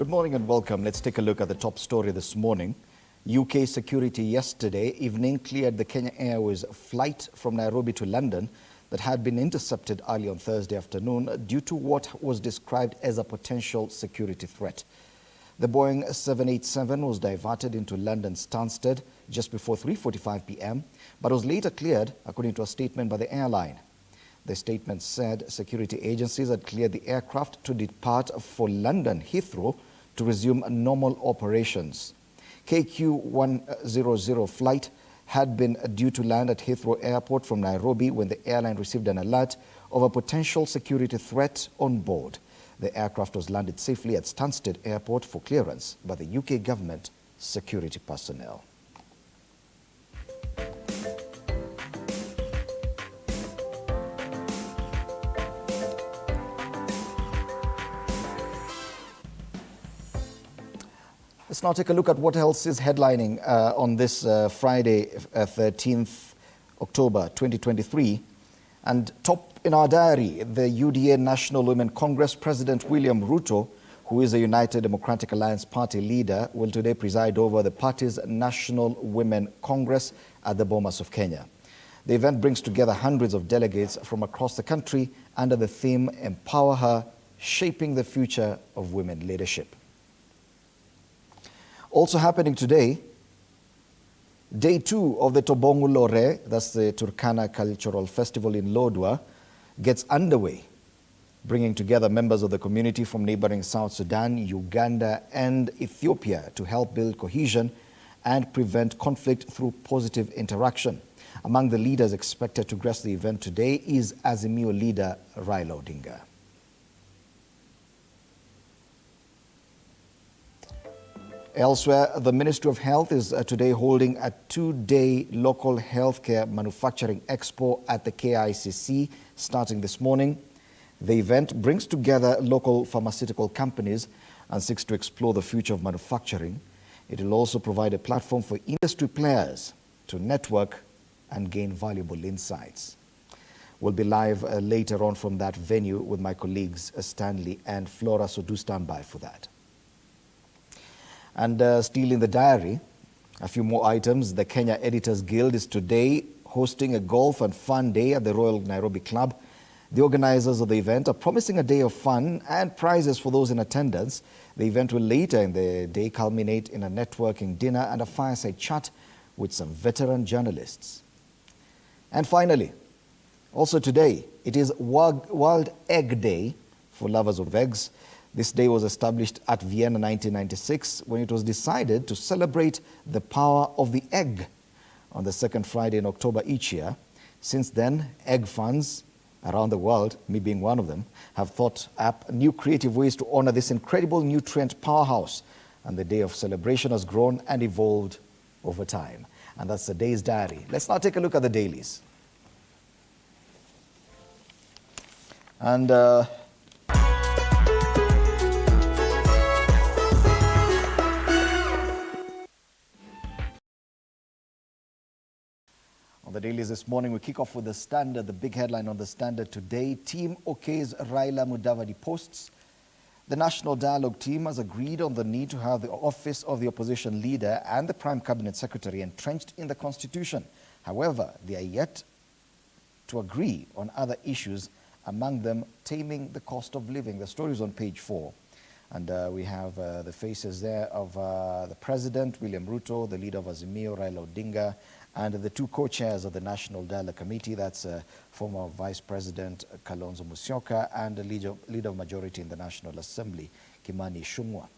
Good morning and welcome. Let's take a look at the top story this morning. UK security yesterday evening cleared the Kenya Airways flight from Nairobi to London that had been intercepted early on Thursday afternoon due to what was described as a potential security threat. The Boeing 787 was diverted into London Stansted just before 3:45 p.m. but was later cleared, according to a statement by the airline. The statement said security agencies had cleared the aircraft to depart for London Heathrow to resume normal operations. KQ-100 flight had been due to land at Heathrow Airport from Nairobi when the airline received an alert of a potential security threat on board. The aircraft was landed safely at Stansted Airport for clearance by the UK government security personnel. Let's now take a look at what else is headlining on this Friday, 13th October 2023. And top in our diary, the UDA National Women Congress President William Ruto, who is a United Democratic Alliance Party leader, will today preside over the party's National Women Congress at the Bomas of Kenya. The event brings together hundreds of delegates from across the country under the theme, Empower Her, Shaping the Future of Women Leadership. Also happening today, Day 2 of the Tobongu Lore, that's the Turkana Cultural Festival in Lodwar, gets underway, bringing together members of the community from neighboring South Sudan, Uganda, and Ethiopia to help build cohesion and prevent conflict through positive interaction. Among the leaders expected to grace the event today is Azimio leader Raila Odinga. Elsewhere, the Ministry of Health is today holding a two-day local healthcare manufacturing expo at the KICC starting this morning. The event brings together local pharmaceutical companies and seeks to explore the future of manufacturing. It will also provide a platform for industry players to network and gain valuable insights. We'll be live later on from that venue with my colleagues Stanley and Flora, so do stand by for that. And still in the diary, a few more items. The Kenya Editors Guild is today hosting a golf and fun day at the Royal Nairobi Club. The organizers of the event are promising a day of fun and prizes for those in attendance. The event will later in the day culminate in a networking dinner and a fireside chat with some veteran journalists. And finally, also today, it is World Egg Day for lovers of eggs. This day was established at Vienna 1996 when it was decided to celebrate the power of the egg on the second Friday in October each year. Since then, egg fans around the world, me being one of them, have thought up new creative ways to honor this incredible nutrient powerhouse. And the day of celebration has grown and evolved over time. And that's the day's diary. Let's now take a look at the dailies. And on the dailies this morning, we kick off with the Standard. The big headline on the Standard today: Team okays Raila Mudavadi posts. The National Dialogue team has agreed on the need to have the office of the opposition leader and the Prime Cabinet Secretary entrenched in the Constitution. However, they are yet to agree on other issues, among them taming the cost of living. The story is on page 4. And we have the faces there of the President, William Ruto, the leader of Azimio, Raila Odinga, and the two co-chairs of the National Dialogue Committee, that's former Vice President Kalonzo Musyoka and the leader of Majority in the National Assembly, Kimani Ichung'wah.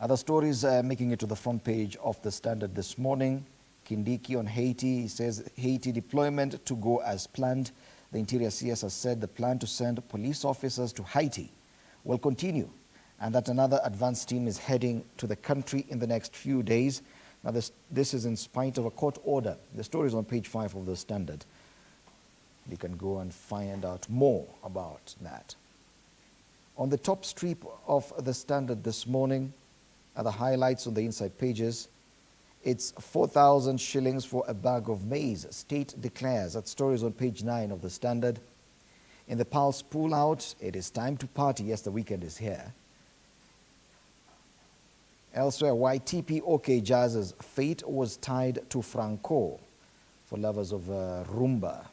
Other stories making it to the front page of the Standard this morning. Kindiki on Haiti, he says Haiti deployment to go as planned. The Interior CS has said the plan to send police officers to Haiti will continue and that another advance team is heading to the country in the next few days. Now, this is in spite of a court order. The story is on page 5 of the Standard. You can go and find out more about that. On the top strip of the Standard this morning are the highlights on the inside pages. It's 4,000 shillings for a bag of maize, state declares. That story is on page 9 of the Standard. In the Pulse pull-out, it is time to party. Yes, the weekend is here. Elsewhere, why TPOK Jazz's fate was tied to Franco for lovers of rumba.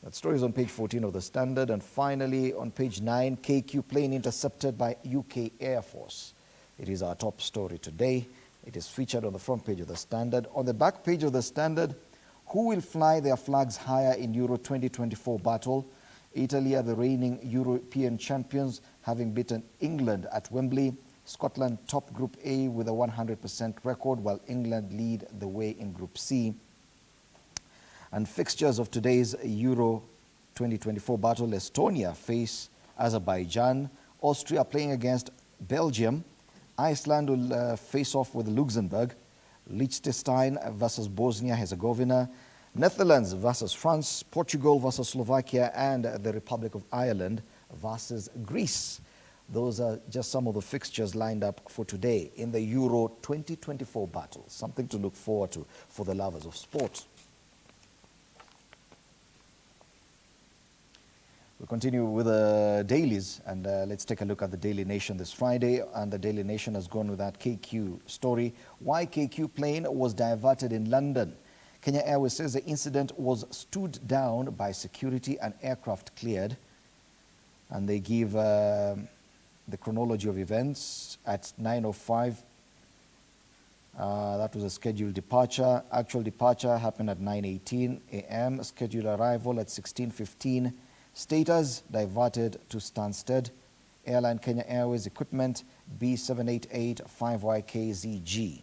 That story is on page 14 of the Standard. And finally, on page 9, KQ plane intercepted by UK Air Force. It is our top story today. It is featured on the front page of the Standard. On the back page of the Standard, who will fly their flags higher in Euro 2024 battle? Italy are the reigning European champions, having beaten England at Wembley. Scotland top Group A with a 100% record, while England lead the way in Group C. And fixtures of today's Euro 2024 battle: Estonia face Azerbaijan, Austria playing against Belgium, Iceland will face off with Luxembourg, Liechtenstein versus Bosnia-Herzegovina, Netherlands versus France, Portugal versus Slovakia, and the Republic of Ireland versus Greece. Those are just some of the fixtures lined up for today in the Euro 2024 battle. Something to look forward to for the lovers of sport. We'll continue with the dailies, and let's take a look at the Daily Nation this Friday. And the Daily Nation has gone with that KQ story. Why KQ plane was diverted in London. Kenya Airways says the incident was stood down by security and aircraft cleared. And they give the chronology of events at 9:05. That was a scheduled departure. Actual departure happened at 9:18 a.m. Scheduled arrival at 16:15. Status diverted to Stansted. Airline Kenya Airways equipment B7885YKZG.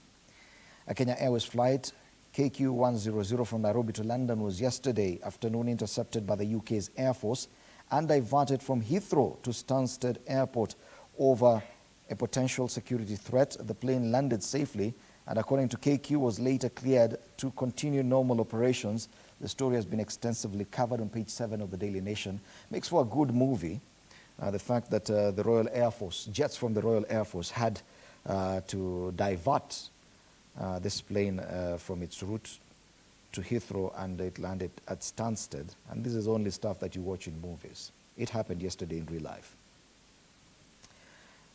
A Kenya Airways flight KQ100 from Nairobi to London was yesterday afternoon intercepted by the UK's Air Force and diverted from Heathrow to Stansted Airport over a potential security threat. The plane landed safely and, according to KQ, was later cleared to continue normal operations. The story has been extensively covered on page 7 of the Daily Nation. Makes for a good movie. The fact that the Royal Air Force, jets from the Royal Air Force had to divert this plane from its route to Heathrow, and it landed at Stansted. And this is only stuff that you watch in movies. It happened yesterday in real life.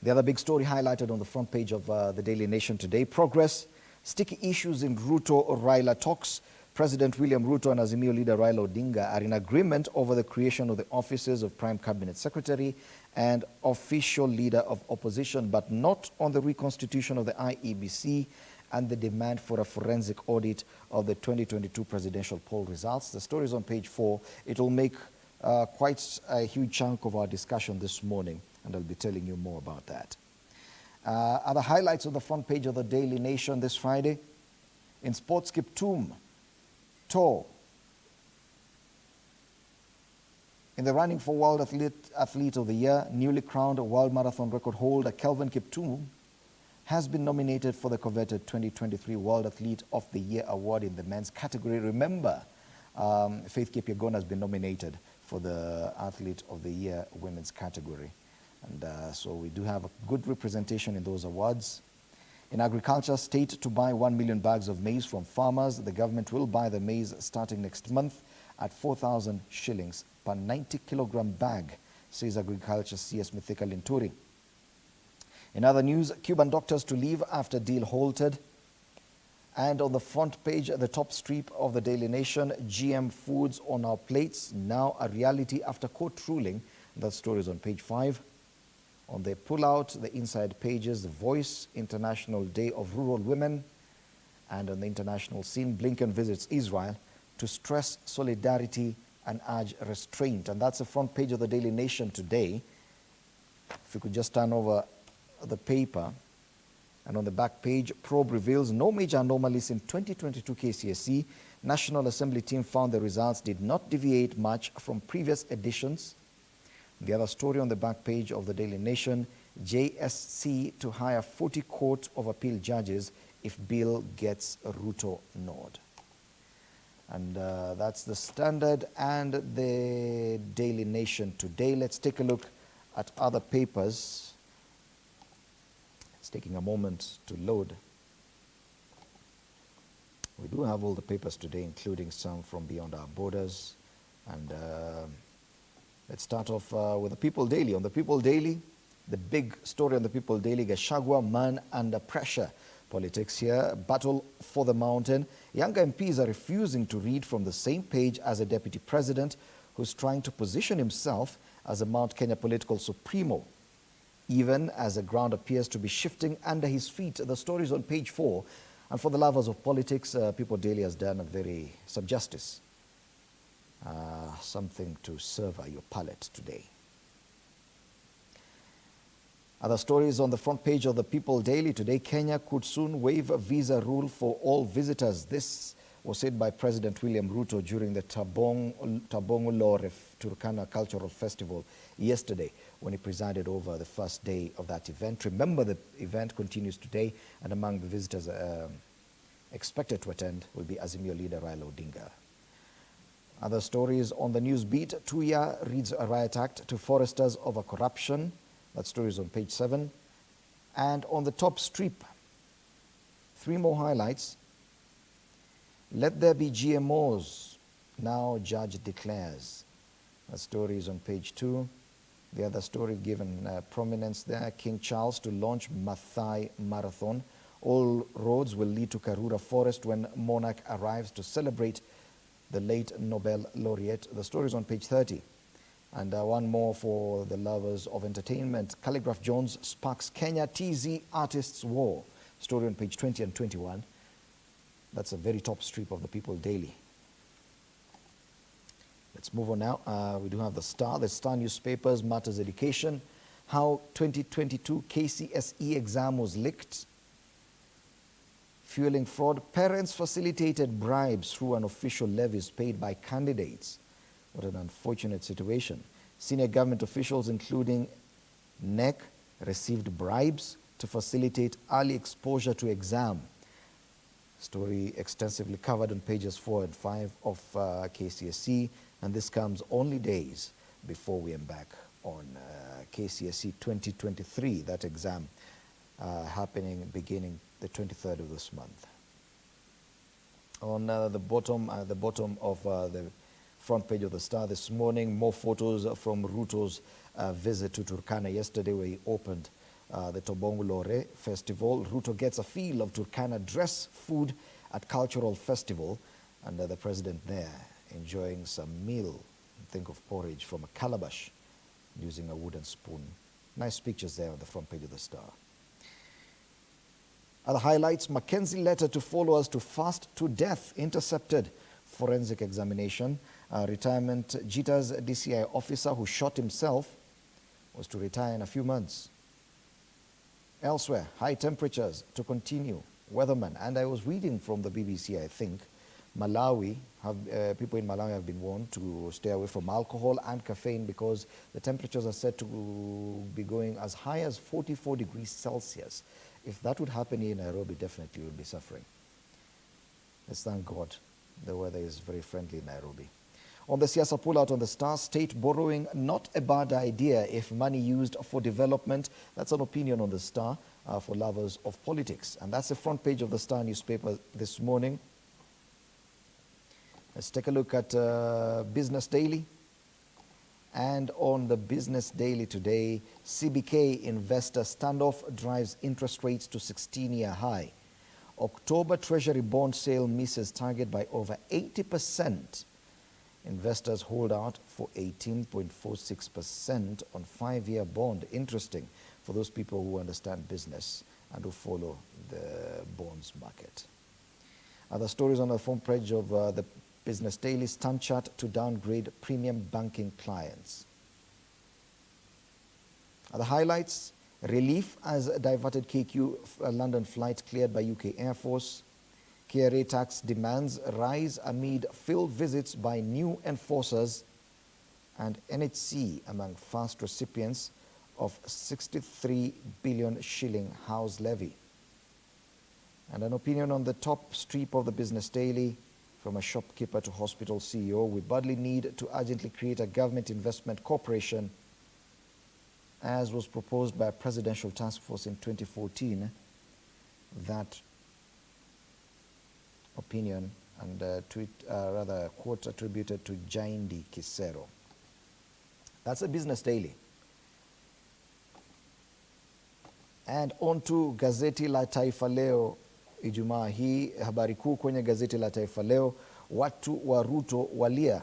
The other big story highlighted on the front page of the Daily Nation today: progress, sticky issues in Ruto-Raila talks. President William Ruto and Azimio leader Raila Odinga are in agreement over the creation of the offices of Prime Cabinet Secretary and official leader of opposition, but not on the reconstitution of the IEBC and the demand for a forensic audit of the 2022 presidential poll results. The story is on page 4. It will make quite a huge chunk of our discussion this morning, and I'll be telling you more about that. Other highlights on the front page of the Daily Nation this Friday: in sports, Kiptum Tour. In the running for World Athlete of the Year, newly crowned World Marathon record holder Kelvin Kiptum has been nominated for the coveted 2023 World Athlete of the Year award in the men's category. Remember, Faith Kipyegon has been nominated for the Athlete of the Year women's category. And so we do have a good representation in those awards. In agriculture, state to buy 1 million bags of maize from farmers. The government will buy the maize starting next month at 4,000 shillings per 90 kilogram bag, says Agriculture CS Mithika Linturi. In other news, Cuban doctors to leave after deal halted. And on the front page, at the top strip of the Daily Nation, GM foods on our plates, now a reality after court ruling. That story is on page 5. On the pull-out, the inside pages, The Voice, International Day of Rural Women. And on the international scene, Blinken visits Israel to stress solidarity and urge restraint. And that's the front page of the Daily Nation today. If you could just turn over the paper. And on the back page, probe reveals no major anomalies in 2022 KCSE. National Assembly team found the results did not deviate much from previous editions. The other story on the back page of the Daily Nation: JSC to hire 40 Court of Appeal judges if bill gets a Ruto nod. And that's the Standard and the Daily Nation today. Let's take a look at other papers. It's taking a moment to load. We do have all the papers today, including some from beyond our borders. And Let's start off with the People Daily. On the People Daily, the big story on the People Daily, Gachagua, man under pressure. Politics here, battle for the mountain. Younger MPs are refusing to read from the same page as a deputy president who's trying to position himself as a Mount Kenya political supremo, even as the ground appears to be shifting under his feet. The story is on page 4. And for the lovers of politics, People Daily has done a some justice. Something to serve your palate today. Other stories on the front page of the People Daily today. Kenya could soon waive a visa rule for all visitors. This was said by President William Ruto during the Tabongolore Turkana Cultural Festival yesterday when he presided over the first day of that event. Remember, the event continues today, and among the visitors expected to attend will be Azimio leader Raila Odinga. Other stories on the news beat. Tuya reads a riot act to foresters over corruption. That story is on page 7. And on the top strip, 3 more highlights. Let there be GMOs, now judge declares. That story is on page 2. The other story given prominence there, King Charles to launch Mathai Marathon. All roads will lead to Karura Forest when monarch arrives to celebrate the late Nobel laureate. The story is on page 30. And one more for the lovers of entertainment. Calligraph Jones sparks Kenya TZ artists war. Story on page 20 and 21. That's a very top strip of the People Daily. Let's move on now. We do have the Star. The Star newspapers, Matters Education. How 2022 KCSE exam was leaked. Fueling fraud. Parents facilitated bribes through unofficial levies paid by candidates. What an unfortunate situation. Senior government officials, including NEC, received bribes to facilitate early exposure to exam. Story extensively covered on pages 4 and 5 of KCSE, and this comes only days before we embark on KCSE 2023, that exam beginning the 23rd of this month. On the bottom of the front page of the Star this morning, more photos from Ruto's visit to Turkana yesterday, where he opened the Tobongolore Festival. Ruto gets a feel of Turkana dress, food at cultural festival, and the president there enjoying some meal. Think of porridge from a calabash using a wooden spoon. Nice pictures there on the front page of the Star. Other highlights, Mackenzie letter to followers to fast to death intercepted. Forensic examination. Retirement. Jita's DCI officer who shot himself was to retire in a few months. Elsewhere, high temperatures to continue. Weatherman. And I was reading from the BBC, I think, people in Malawi have been warned to stay away from alcohol and caffeine because the temperatures are said to be going as high as 44 degrees Celsius. If that would happen here in Nairobi, definitely we would be suffering. Let's thank God the weather is very friendly in Nairobi. On the Siasa pullout on the Star, state borrowing not a bad idea if money used for development. That's an opinion on the Star for lovers of politics. And that's the front page of the Star newspaper this morning. Let's take a look at Business Daily. And on the Business Daily today, CBK investor standoff drives interest rates to 16-year high. October Treasury bond sale misses target by over 80%. Investors hold out for 18.46% on 5-year bond. Interesting for those people who understand business and who follow the bonds market. Other stories on the front page of the Business Daily, Stand Chart to downgrade premium banking clients. Other highlights, relief as diverted KQ London flight cleared by UK Air Force. KRA tax demands rise amid field visits by new enforcers, and NHC among first recipients of 63 billion shilling house levy. And an opinion on the top strip of the Business Daily, from a shopkeeper to hospital CEO, we badly need to urgently create a government investment corporation as was proposed by a presidential task force in 2014. That opinion and quote attributed to Jaindi Kisero. That's a business daily. And on to gazeti la Taifa Leo Ijumaa hii. Habari kuu kwenye gazeti la Taifa Leo: watu wa Ruto walia,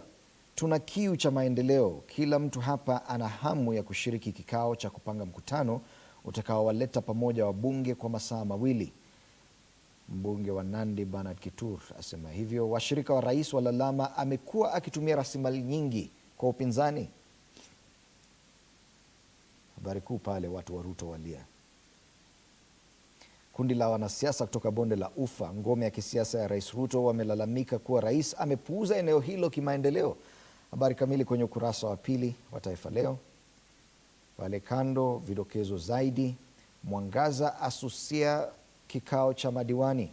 tuna kiu cha maendeleo. Kila mtu hapa ana hamu ya kushiriki kikao cha kupanga mkutano utakaowaleta pamoja wabunge kwa masaa mawili. Mbunge wa Nandi Bernard Kitur asema hivyo. Washirika wa rais walalama amekuwa akitumia rasilimali nyingi kwa upinzani. Habari kuu pale, watu wa Ruto walia. Kundi la wanasiasa kutoka bonde la Ufa, ngome ya kisiasa ya Rais Ruto, wamelalamika kuwa rais amepuuza eneo hilo kimaendeleo. Habari kamili kwenye ukurasa wa pili wa Taifa Leo. Pale kando, vidokezo zaidi. Mwangaza asusia kikao cha madiwani.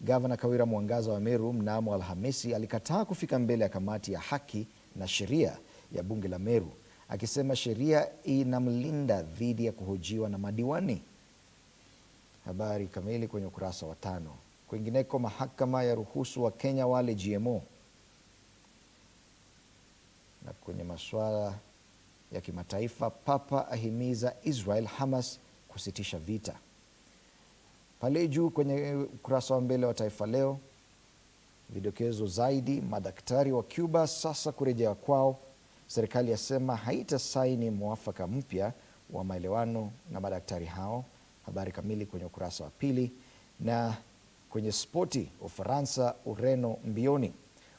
Gavana Kawira Mwangaza wa Meru mnamo Alhamisi alikataa kufika mbele ya kamati ya haki na sheria ya bunge la Meru, akisema sheria inamlinda dhidi ya kuhojiwa na madiwani. Habari kamili kwenye ukurasa wa 5. Kwingineko, mahakama ya ruhusu wa Kenya wale GMO. Na kwenye masuala ya kimataifa, Papa ahimiza Israel Hamas kusitisha vita. Pale juu kwenye ukurasa wa mbele wa Taifa Leo, vidokezo zaidi. Madaktari wa Cuba sasa kurejea kwao. Serikali yasema haitasaini mwafaka mpya wa maelewano na madaktari hao. Habari kamili kwenye ukurasa wa pili. Na kwenye spoti, Ufaransa Ureno mbioni.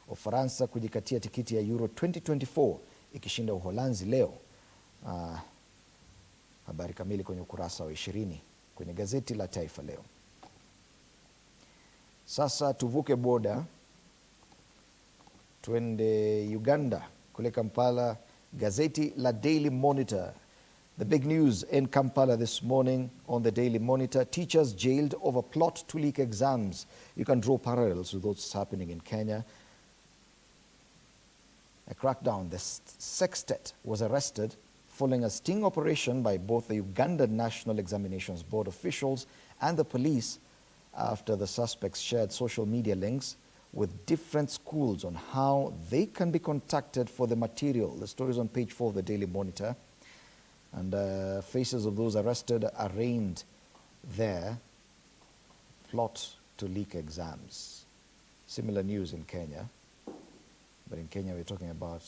Ufaransa kujikatia tikiti ya Euro 2024 ikishinda Uholanzi leo. Habari kamili kwenye ukurasa wa 20 kwenye gazeti la Taifa Leo. Sasa tuvuke boda twende Uganda, kule Kampala. Gazeti la Daily Monitor. The big news in Kampala this morning on the Daily Monitor: teachers jailed over plot to leak exams. You can draw parallels with what's happening in Kenya. A crackdown. The sextet was arrested following a sting operation by both the Ugandan National Examinations Board officials and the police after the suspects shared social media links with different schools on how they can be contacted for the material. The story is on page 4 of the Daily Monitor. And faces of those arrested are arraigned there. Plot to leak exams. Similar news in Kenya. But in Kenya, we're talking about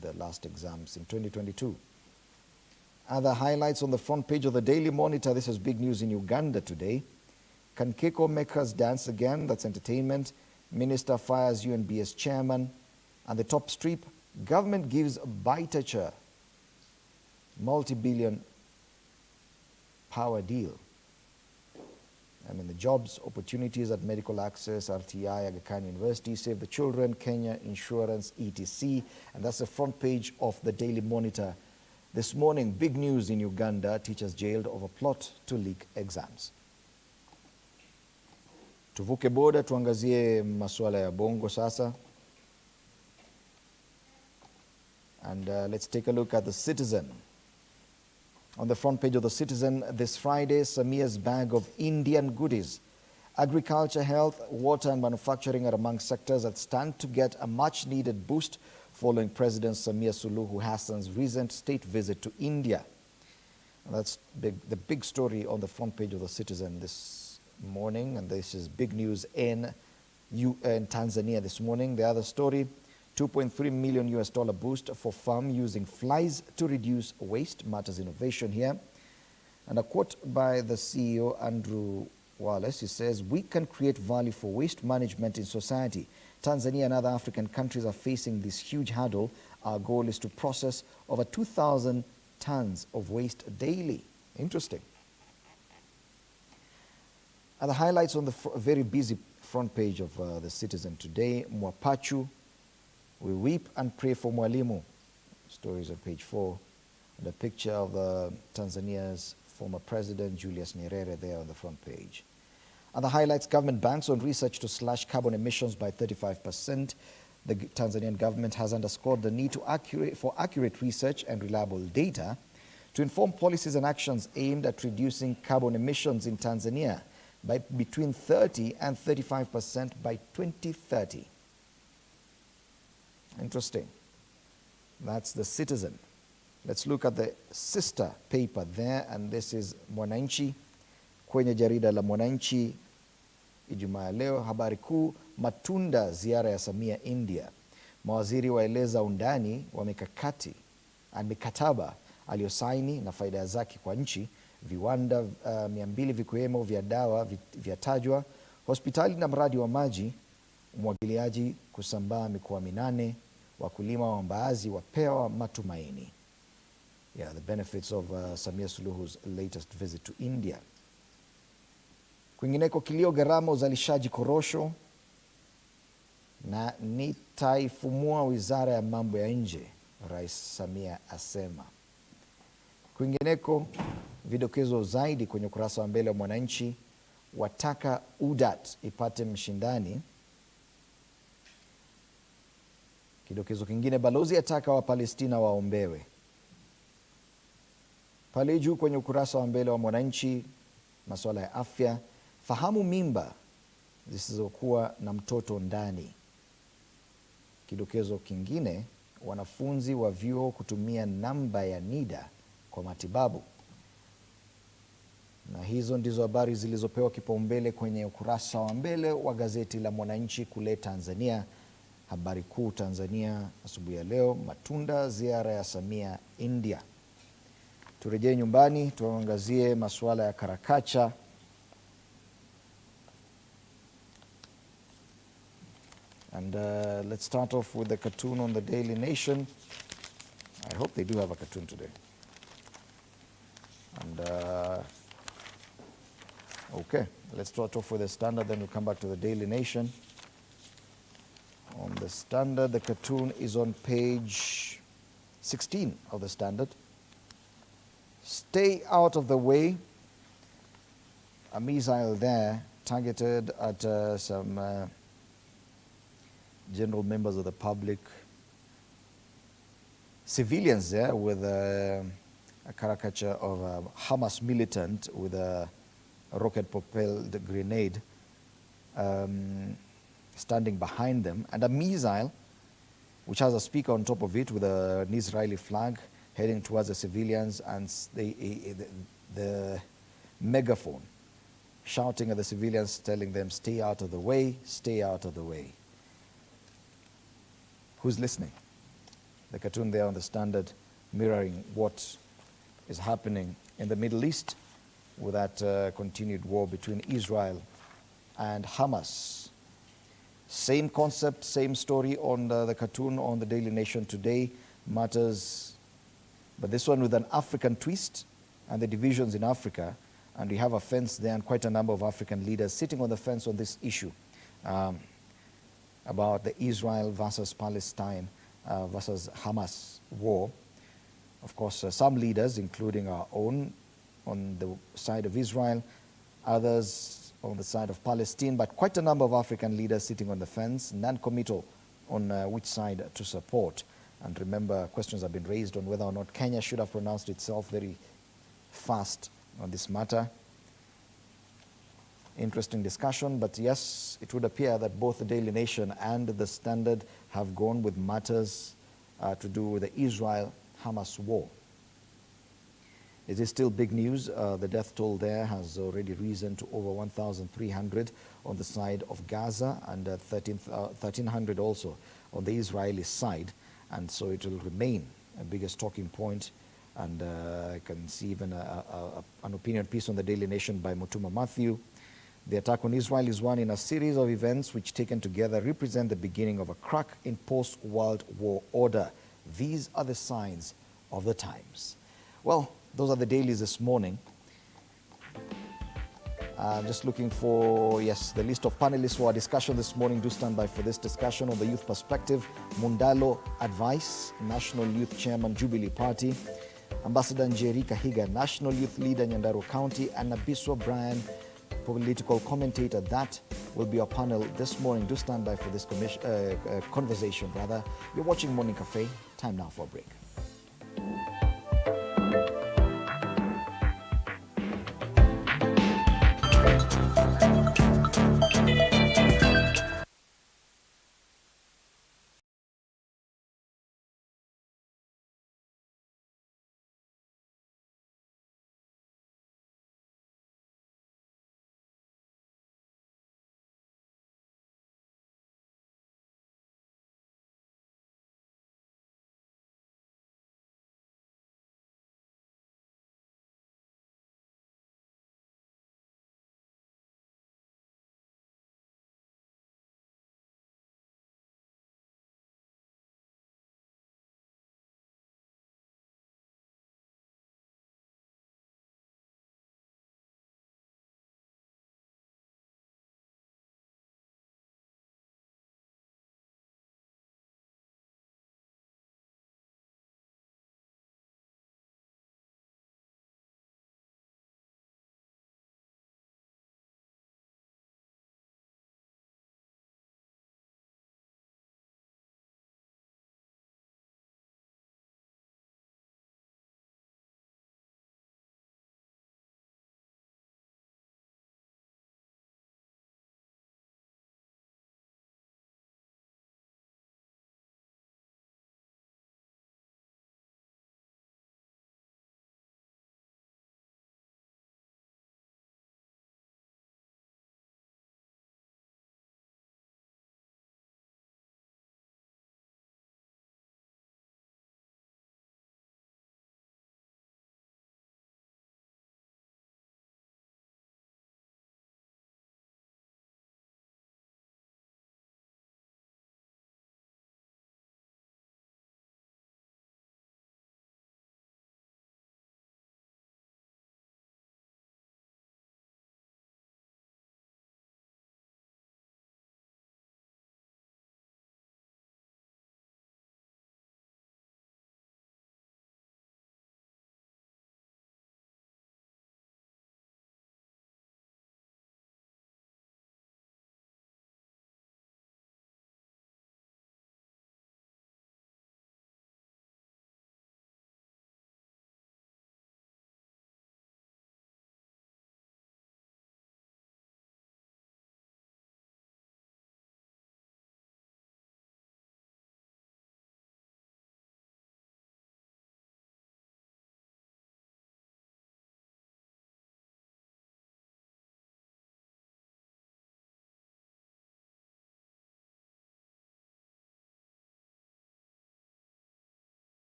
the last exams in 2022. Other highlights on the front page of the Daily Monitor. This is big news in Uganda today. Can Keko makers dance again? That's entertainment. Minister fires UNBS chairman. And the top strip, government gives Baitacha multi-billion power deal. I mean, the jobs, opportunities at Medical Access, RTI, Aga Khan University, Save the Children, Kenya Insurance, etc. And that's the front page of the Daily Monitor. This morning, big news in Uganda: teachers jailed over plot to leak exams. Tuvuke boda tuangazie masuala ya bongo sasa. And let's take a look at the Citizen. On the front page of the Citizen this Friday, Samia's bag of Indian goodies. Agriculture, health, water and manufacturing are among sectors that stand to get a much-needed boost following President Samia Suluhu Hassan's recent state visit to India. And that's the big story on the front page of the Citizen this morning, and this is big news in Tanzania this morning. The other story: $2.3 million boost for farm using flies to reduce waste. Matters innovation here. And a quote by the CEO, Andrew Wallace. He says, "We can create value for waste management in society. Tanzania and other African countries are facing this huge hurdle. Our goal is to process over 2,000 tons of waste daily." Interesting. And the highlights on the very busy front page of the Citizen today: Mwapachu, we weep and pray for Mwalimu. Stories on page 4. And a picture of Tanzania's former president, Julius Nyerere, there on the front page. And the highlights: government bans on research to slash carbon emissions by 35%. The Tanzanian government has underscored the need for accurate research and reliable data to inform policies and actions aimed at reducing carbon emissions in Tanzania by between 30 and 35% by 2030. Interesting. That's the Citizen. Let's look at the sister paper there, and this is Mwananchi. Kwenye jarida la Mwananchi Ijumaa leo, habari kuu: matunda ziara ya Samia India. Mawaziri waeleza undani wa mikataba aliyosaini na faida zake kwa nchi. Viwanda 200 vikiwemo vya dawa vyatajwa. Hospitali na mradi wa maji umwagiliaji kusambaa mikoa 8. Wakulima wa mbaazi wapewa matumaini. Yeah, the benefits of Samia Suluhu's latest visit to India. Kwingineko, kilio gharama uzalishaji korosho na nitaifumua wizara ya mambo ya nje, Rais Samia asema. Kwingineko, vidokezo zaidi kwenye ukurasa wa mbele wa Mwananchi: wataka UDAT ipate mshindani. Kidokezo kingine: balozi ataka wa Palestina waombewe. Pale juu kwenye ukurasa wa mbele wa Mwananchi, masuala ya afya: fahamu mimba zisizokuwa na mtoto ndani. Kidokezo kingine: wanafunzi wa vyuo kutumia namba ya NIDA kwa matibabu. Na hizo ndizo habari zilizopewa kipaumbele kwenye ukurasa wa mbele wa gazeti la Mwananchi kule Tanzania. Habari kuu Tanzania asubuhi ya leo: matunda ziara ya Samia India. Turejee nyumbani tuangazie masuala ya karakacha. And let's start off with the cartoon on the Daily Nation. I hope they do have a cartoon today. And okay, let's start off with the Standard, then we'll come back to the Daily Nation. On the Standard, the cartoon is on page 16 of the Standard. Stay out of the way. A missile there targeted at some general members of the public. Civilians there with a caricature of a Hamas militant with a rocket-propelled grenade standing behind them, and a missile which has a speaker on top of it with an Israeli flag heading towards the civilians, and the megaphone shouting at the civilians, telling them, stay out of the way, stay out of the way. Who's listening? The cartoon there on the Standard mirroring what is happening in the Middle East with that continued war between Israel and Hamas. Same concept, same story on the cartoon on the Daily Nation today. Matters, but this one with an African twist and the divisions in Africa. And we have a fence there and quite a number of African leaders sitting on the fence on this issue about the Israel versus Palestine versus Hamas war. Of course, some leaders, including our own, on the side of Israel, others on the side of Palestine, but quite a number of African leaders sitting on the fence, non-committal on which side to support. And remember, questions have been raised on whether or not Kenya should have pronounced itself very fast on this matter. Interesting discussion, but yes, it would appear that both the Daily Nation and the Standard have gone with matters to do with the Israel-Hamas war. It is still big news. The death toll there has already risen to over 1,300 on the side of Gaza and 1,300 also on the Israeli side. And so it will remain a biggest talking point. And I can see even an opinion piece on the Daily Nation by Mutuma Matthew. The attack on Israel is one in a series of events which, taken together, represent the beginning of a crack in post-World War order. These are the signs of the times. Well, those are the dailies this morning. I'm just looking for, yes, the list of panelists for our discussion this morning. Do stand by for this discussion on the youth perspective. Mundalo Advice, National Youth Chairman, Jubilee Party. Ambassador Njeri Kahiga, National Youth Leader, Nyandarua County. And Nabiswa Brian, political commentator. That will be our panel this morning. Do stand by for this conversation, rather. You're watching Morning Cafe. Time now for a break.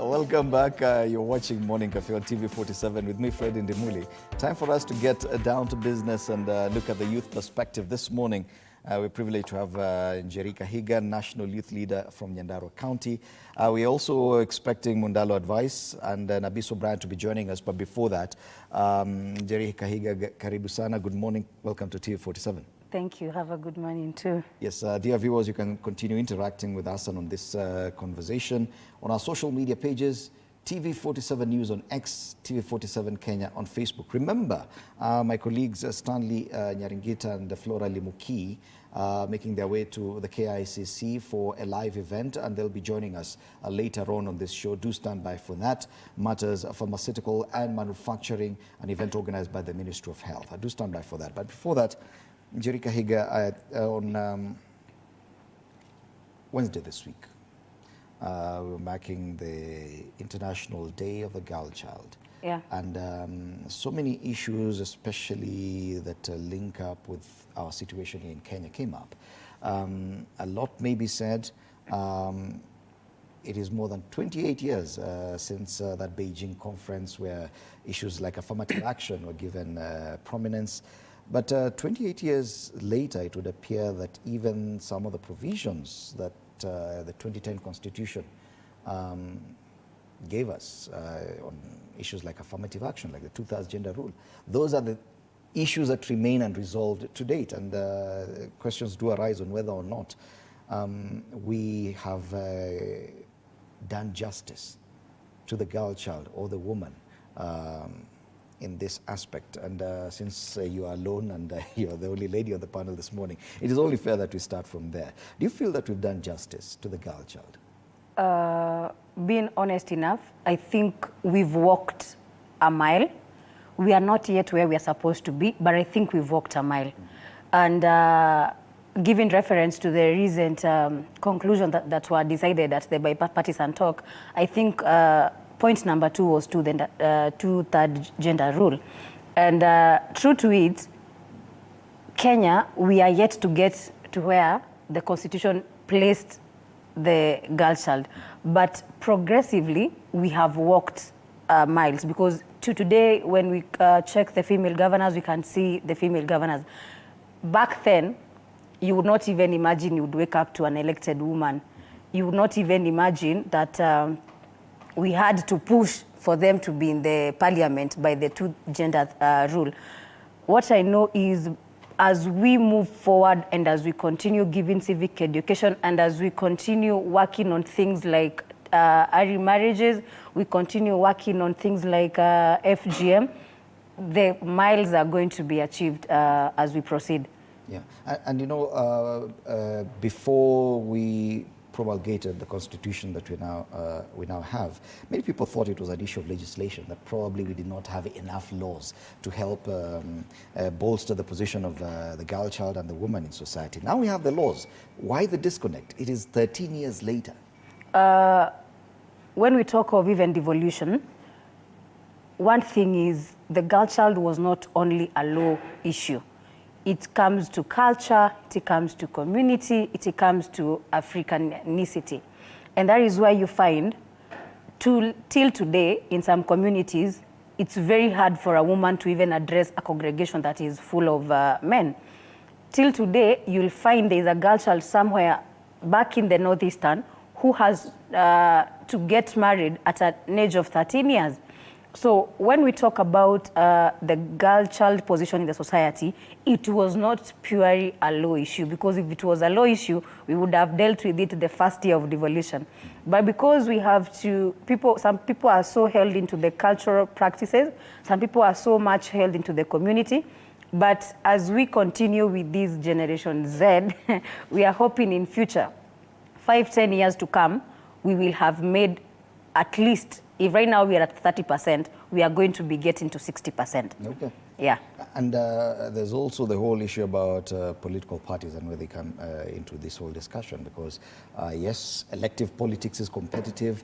Welcome back. You're watching Morning Cafe on TV47 with me, Fred Ndimuli. Time for us to get down to business and look at the youth perspective. This morning, we're privileged to have Njeri Kahiga, National Youth Leader from Nyandarua County. We're also expecting Mundalo Advice and Nabiso Bryan to be joining us. But before that, Njeri Kahiga, karibu sana. Good morning. Welcome to TV47. Thank you. Have a good morning too. Yes, dear viewers, you can continue interacting with us and on this conversation on our social media pages, TV47 News on X, TV47 Kenya on Facebook. Remember, my colleagues Stanley Nyaringita and Flora Limuki making their way to the KICC for a live event, and they'll be joining us later on this show. Do stand by for that. Matters Pharmaceutical and Manufacturing, an event organized by the Ministry of Health. I do stand by for that. But before that, Njeri Kahiga, on Wednesday this week, we're marking the International Day of the Girl Child. Yeah. And so many issues, especially that link up with our situation here in Kenya, came up. A lot may be said. It is more than 28 years since that Beijing conference where issues like affirmative action were given prominence. But 28 years later, it would appear that even some of the provisions that the 2010 Constitution gave us on issues like affirmative action, like the two-thirds gender rule, those are the issues that remain unresolved to date. And questions do arise on whether or not we have done justice to the girl child or the woman in this aspect. And since you are alone and you're the only lady on the panel this morning, it is only fair that we start from there. Do you feel that we've done justice to the girl child? Being honest enough, I think we've walked a mile. We are not yet where we are supposed to be, but I think we've walked a mile. And giving reference to the recent conclusion that were decided at the bipartisan talk, I think point number 2 was to the two-third gender rule. And true to it, Kenya, we are yet to get to where the Constitution placed the girl child. But progressively, we have walked miles, because today, when we check the female governors, we can see the female governors. Back then, you would not even imagine you would wake up to an elected woman. You would not even imagine that we had to push for them to be in the parliament by the two-gender rule. What I know is, as we move forward and as we continue giving civic education and as we continue working on things like early marriages, we continue working on things like FGM, the miles are going to be achieved as we proceed. Yeah, and you know, before we promulgated the Constitution that we now have, many people thought it was an issue of legislation, that probably we did not have enough laws to help bolster the position of the girl child and the woman in society. Now we have the laws. Why the disconnect? It is 13 years later. When we talk of even devolution, one thing is the girl child was not only a law issue. It comes to culture, it comes to community, it comes to Africanicity. And that is why you find, till today, in some communities, it's very hard for a woman to even address a congregation that is full of men. Till today, you'll find there's a girl child somewhere back in the Northeastern who has to get married at an age of 13 years. So when we talk about the girl child position in the society, it was not purely a law issue, because if it was a law issue, we would have dealt with it the first year of devolution. But because we have to, some people are so held into the cultural practices, some people are so much held into the community. But as we continue with this Generation Z, we are hoping in future, 5-10 years to come, we will have made at least, if right now we are at 30%, we are going to be getting to 60%. Okay. Yeah. And there's also the whole issue about political parties and where they come into this whole discussion, because yes, elective politics is competitive.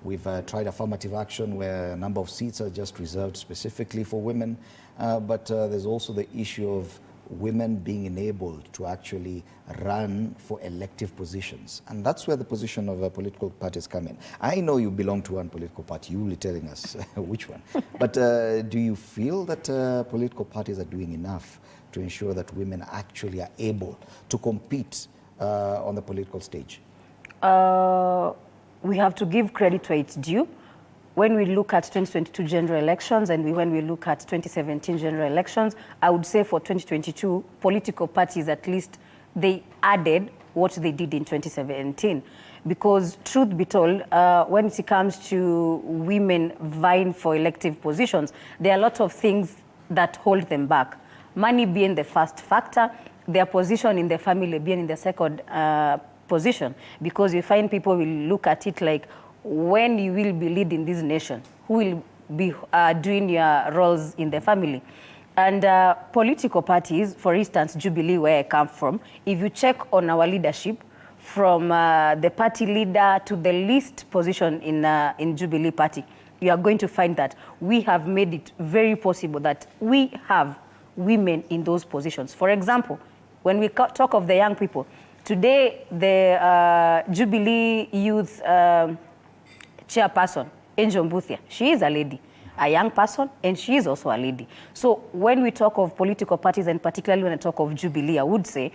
We've tried affirmative action where a number of seats are just reserved specifically for women. But there's also the issue of women being enabled to actually run for elective positions. And that's where the position of political parties come in. I know you belong to one political party. You will be telling us which one. But do you feel that political parties are doing enough to ensure that women actually are able to compete on the political stage? We have to give credit where it's due. When we look at 2022 general elections and when we look at 2017 general elections, I would say for 2022, political parties, at least, they added what they did in 2017. Because truth be told, when it comes to women vying for elective positions, there are a lot of things that hold them back. Money being the first factor, their position in the family being in the second position. Because you find people will look at it like, when you will be leading this nation, who will be doing your roles in the family? And political parties, for instance, Jubilee, where I come from, if you check on our leadership, from the party leader to the least position in Jubilee Party, you are going to find that we have made it very possible that we have women in those positions. For example, when we talk of the young people, today the Jubilee Youth chairperson, Angel Mbuthia, she is a lady, a young person, and she is also a lady. So when we talk of political parties, and particularly when I talk of Jubilee, I would say,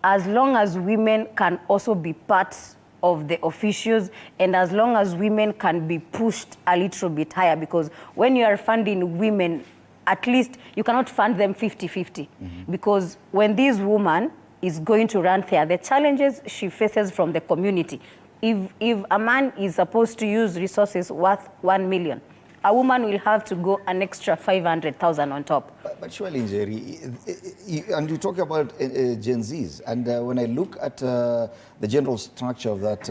as long as women can also be part of the officials, and as long as women can be pushed a little bit higher, because when you are funding women, at least you cannot fund them 50-50, because when this woman is going to run there, the challenges she faces from the community, if a man is supposed to use resources worth 1 million, a woman will have to go an extra 500,000 on top. But surely, Jerry, and you talk about Gen Zs, and when I look at the general structure of that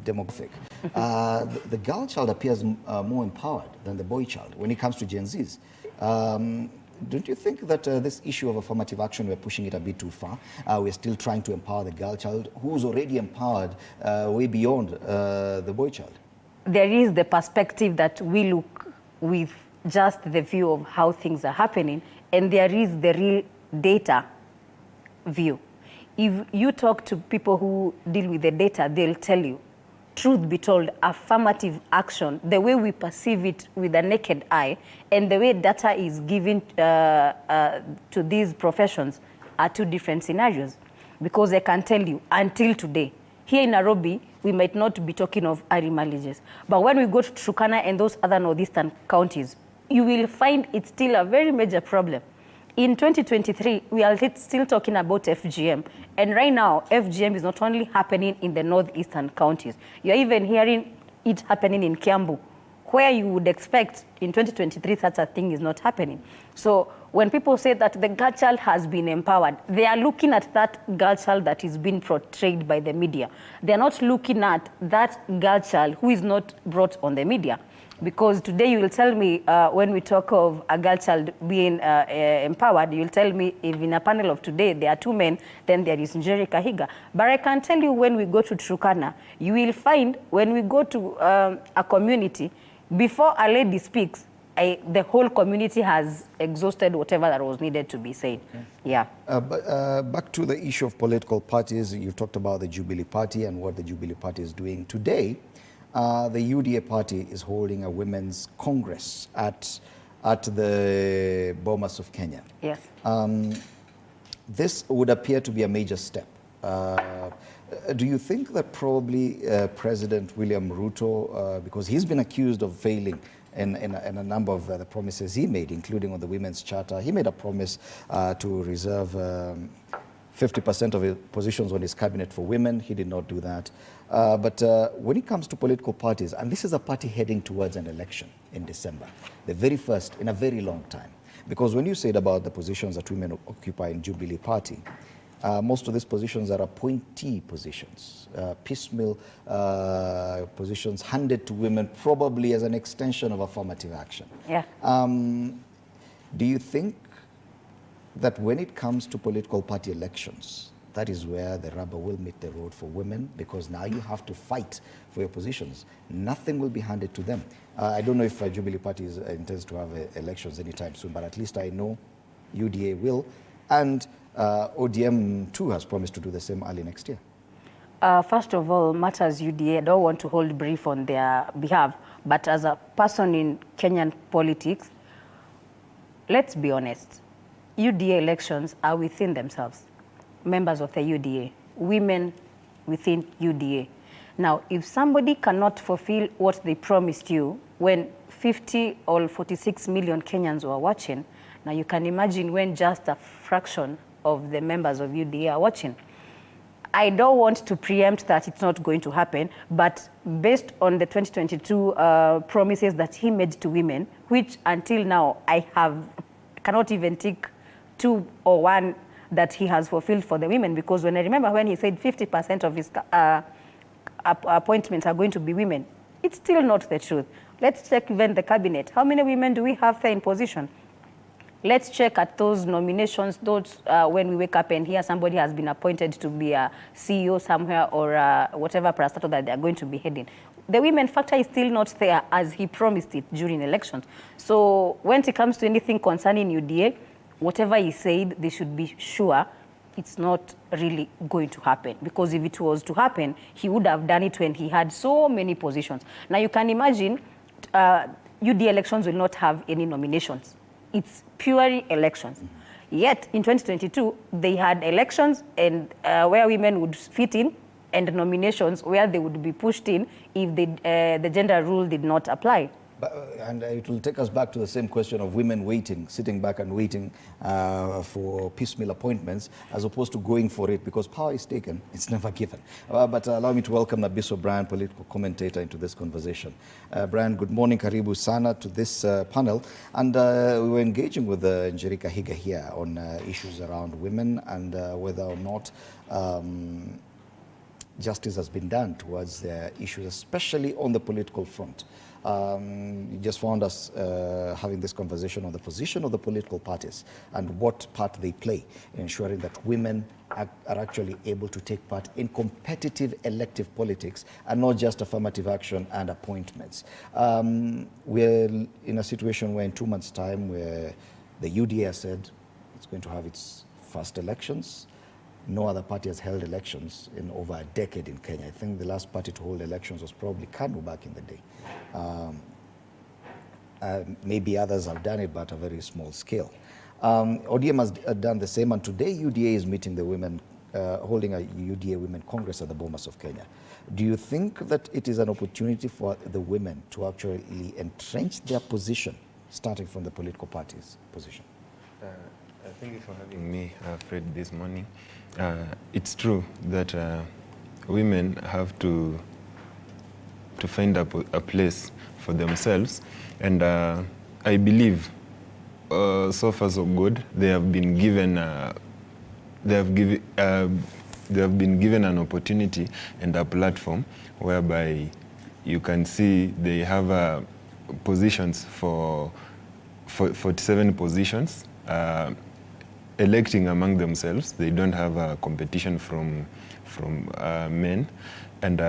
demographic, the girl child appears more empowered than the boy child when it comes to Gen Zs. Don't you think that this issue of affirmative action, we're pushing it a bit too far? We're still trying to empower the girl child, who's already empowered way beyond the boy child? There is the perspective that we look with just the view of how things are happening, and there is the real data view. If you talk to people who deal with the data, they'll tell you, truth be told, affirmative action, the way we perceive it with the naked eye, and the way data is given to these professions are two different scenarios. Because I can tell you, until today, here in Nairobi, we might not be talking of early marriages. But when we go to Turkana and those other northeastern counties, you will find it's still a very major problem. In 2023, we are still talking about FGM. And right now, FGM is not only happening in the northeastern counties. You're even hearing it happening in Kiambu, where you would expect in 2023 such a thing is not happening. So when people say that the girl child has been empowered, they are looking at that girl child that is being portrayed by the media. They are not looking at that girl child who is not brought on the media. Because today you will tell me, when we talk of a girl child being empowered, you will tell me if in a panel of today there are two men, then there is Njeri Kahiga. But I can tell you when we go to Turkana, you will find when we go to a community, before a lady speaks, the whole community has exhausted whatever that was needed to be said. Okay. Yeah. But back to the issue of political parties, you talked about the Jubilee Party and what the Jubilee Party is doing. Today, the UDA party is holding a women's congress at the Bomas of Kenya. Yes. This would appear to be a major step. Do you think that probably President William Ruto, because he's been accused of failing in a number of the promises he made, including on the Women's Charter, he made a promise to reserve 50% of his positions on his cabinet for women. He did not do that. But when it comes to political parties, and this is a party heading towards an election in December, the very first in a very long time. Because when you said about the positions that women occupy in Jubilee Party, most of these positions are appointee positions, piecemeal positions handed to women, probably as an extension of affirmative action. Yeah. Do you think that when it comes to political party elections, that is where the rubber will meet the road for women, because now you have to fight for your positions. Nothing will be handed to them. I don't know if Jubilee Party intends to have elections anytime soon, but at least I know UDA will. And ODM too has promised to do the same early next year. First of all, Matters UDA, I don't want to hold brief on their behalf, but as a person in Kenyan politics, let's be honest, UDA elections are within themselves. Members of the UDA, women within UDA. Now, if somebody cannot fulfill what they promised you when 50 or 46 million Kenyans were watching, now you can imagine when just a fraction of the members of UDA are watching. I don't want to preempt that it's not going to happen, but based on the 2022 promises that he made to women, which until now I cannot even tick 2 or 1 that he has fulfilled for the women, because when I remember when he said 50% of his appointments are going to be women, it's still not the truth. Let's check even the cabinet. How many women do we have there in position? Let's check at those nominations, those when we wake up and hear somebody has been appointed to be a CEO somewhere or whatever parastatal that they are going to be heading. The women factor is still not there as he promised it during elections. So when it comes to anything concerning UDA, whatever he said, they should be sure it's not really going to happen. Because if it was to happen, he would have done it when he had so many positions. Now you can imagine UDA elections will not have any nominations. It's purely elections. Yet in 2022, they had elections and where women would fit in, and nominations where they would be pushed in if the gender rule did not apply. And it will take us back to the same question of women waiting, sitting back and waiting for piecemeal appointments, as opposed to going for it, because power is taken, it's never given. But allow me to welcome Nabiso Brian, political commentator, into this conversation. Brian, good morning, karibu sana to this panel. And we were engaging with Njeri Kahiga here on issues around women and whether or not justice has been done towards issues, especially on the political front. You just found us having this conversation on the position of the political parties and what part they play in ensuring that women are actually able to take part in competitive elective politics and not just affirmative action and appointments. We're in a situation where in 2 months' time where the UDA has said it's going to have its first elections. No other party has held elections in over a decade in Kenya. I think the last party to hold elections was probably KANU back in the day. Maybe others have done it, but at a very small scale. ODM has done the same, and today UDA is meeting the women, holding a UDA Women Congress at the Bomas of Kenya. Do you think that it is an opportunity for the women to actually entrench their position, starting from the political party's position? Thank you for having me, Fred, this morning. It's true that women have to find a place for themselves, and I believe so far so good. They have been given an opportunity and a platform whereby you can see they have positions for 47 positions. Electing among themselves. They don't have a competition from men, and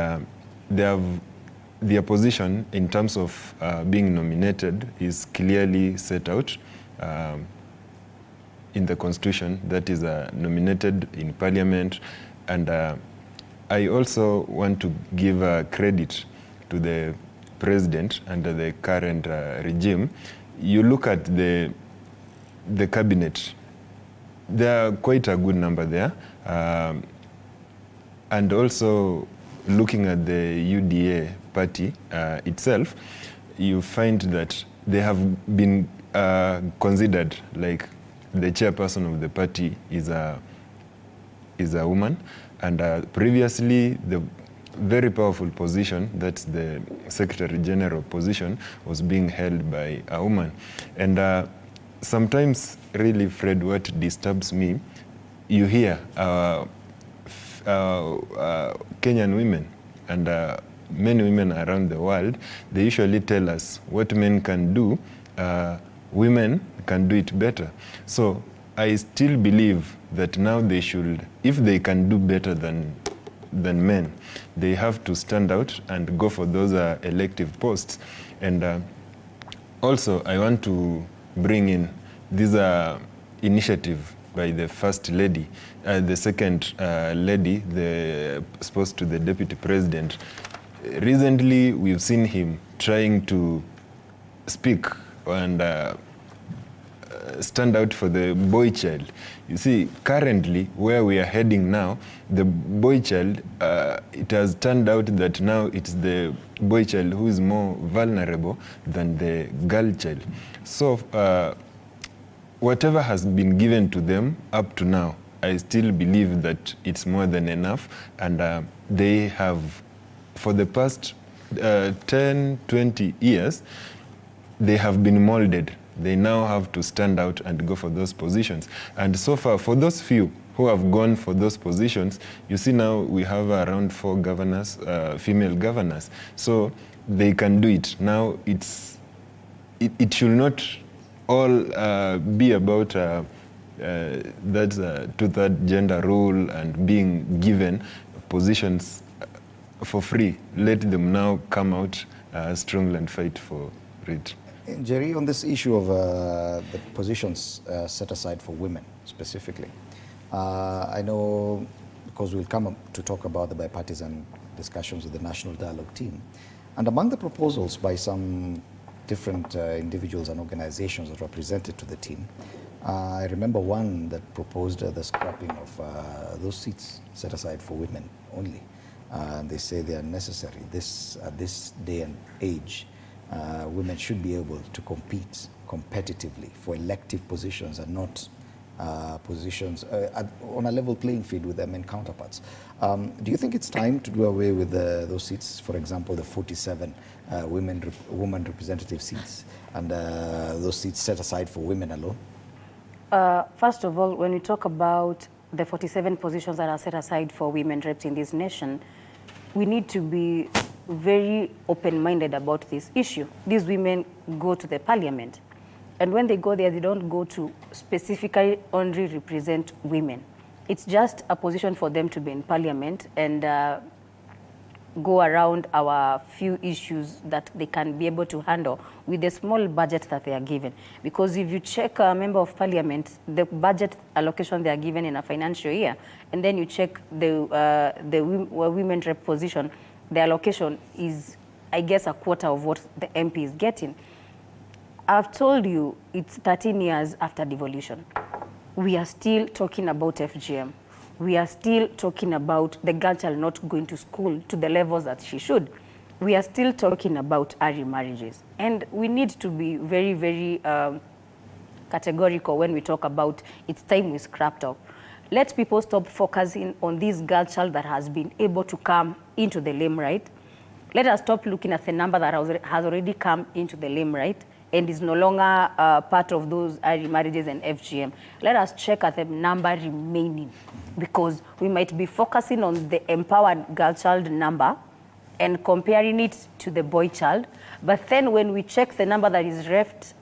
their position in terms of being nominated is clearly set out in the Constitution. That is nominated in Parliament, and I also want to give credit to the President under the current regime. You look at the cabinet. There are quite a good number there. And also looking at the UDA party itself, you find that they have been considered, like the chairperson of the party is a woman. And previously, the very powerful position, that's the Secretary General position, was being held by a woman. And sometimes, really, Fred, what disturbs me, you hear Kenyan women and many women around the world, they usually tell us what men can do, women can do it better. So I still believe that now they should, if they can do better than men, they have to stand out and go for those elective posts. And also, I want to bring in this initiative by the first lady, the second lady, the supposed to the deputy president. Recently, we've seen him trying to speak and stand out for the boy child. You see, currently, where we are heading now, the boy child, it has turned out that now it's the boy child who is more vulnerable than the girl child. So, whatever has been given to them up to now, I still believe that it's more than enough, and they have, for the past 10, 20 years, they have been molded. They now have to stand out and go for those positions. And so far, for those few who have gone for those positions, you see now we have around 4 governors, female governors. So they can do it. Now it should not all be about that two-third gender rule and being given positions for free. Let them now come out strongly and fight for it. Jerry, on this issue of the positions set aside for women specifically, I know, because we'll come up to talk about the bipartisan discussions with the National Dialogue team, and among the proposals by some different individuals and organizations that were presented to the team, I remember one that proposed the scrapping of those seats set aside for women only. And they say they are necessary. At this day and age, women should be able to compete competitively for elective positions and not positions on a level playing field with their men counterparts. Do you think it's time to do away with those seats, for example, the 47 woman representative seats, and those seats set aside for women alone? First of all, when we talk about the 47 positions that are set aside for women reps in this nation, we need to be very open-minded about this issue. These women go to the parliament, and when they go there, they don't go to specifically only represent women. It's just a position for them to be in parliament and go around our few issues that they can be able to handle with the small budget that they are given. Because if you check a member of parliament, the budget allocation they are given in a financial year, and then you check the women rep position, the allocation is, I guess, a quarter of what the MP is getting. I've told you it's 13 years after devolution. We are still talking about FGM. We are still talking about the girl child not going to school to the levels that she should. We are still talking about early marriages. And we need to be very, very categorical when we talk about it's time we scrapped off. Let people stop focusing on this girl child that has been able to come into the limelight. Let us stop looking at the number that has already come into the limelight and is no longer part of those early marriages and FGM. Let us check at the number remaining, because we might be focusing on the empowered girl child number and comparing it to the boy child. But then when we check the number that is left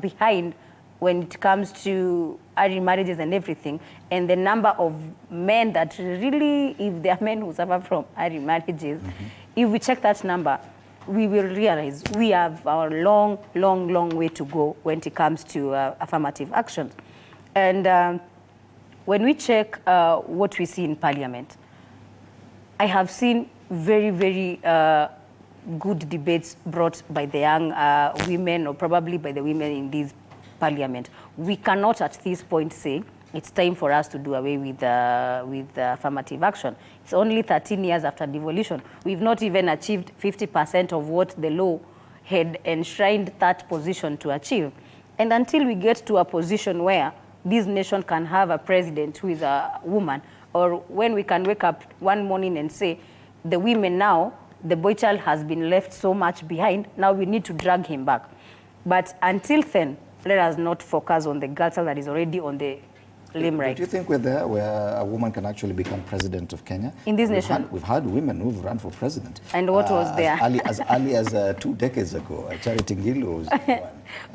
behind when it comes to early marriages and everything, and the number of men that really, if they are men who suffer from early marriages, if we check that number, we will realize we have a long, long, long way to go when it comes to affirmative action. And when we check what we see in Parliament, I have seen very, very good debates brought by the young women, or probably by the women in this Parliament. We cannot at this point say it's time for us to do away with affirmative action. It's only 13 years after devolution. We've not even achieved 50% of what the law had enshrined that position to achieve. And until we get to a position where this nation can have a president who is a woman, or when we can wake up one morning and say, the women now, the boy child has been left so much behind, now we need to drag him back. But until then, let us not focus on the girl child that is already on the limelight. Do you think we're there where a woman can actually become president of Kenya? In this nation? We've had women who've run for president. And what was there? As early as 2 decades ago, Charity Ngilu was one.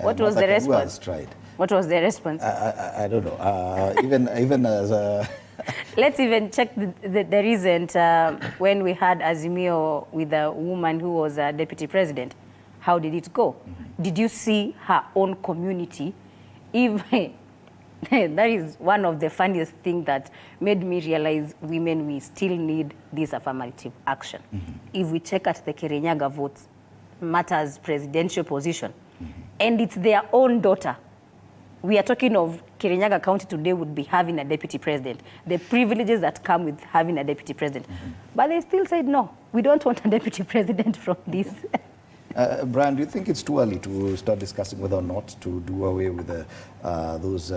What was the response? Tried. What was the response? I don't know. Even as a... Let's even check the recent, when we had Azimio with a woman who was a deputy president. How did it go? Did you see her own community, even That is one of the funniest things that made me realize women, we still need this affirmative action. If we check at the Kirinyaga votes, matters presidential position, and it's their own daughter. We are talking of Kirinyaga County today would be having a deputy president, the privileges that come with having a deputy president. But they still said, no, we don't want a deputy president from this. Brian, do you think it's too early to start discussing whether or not to do away with those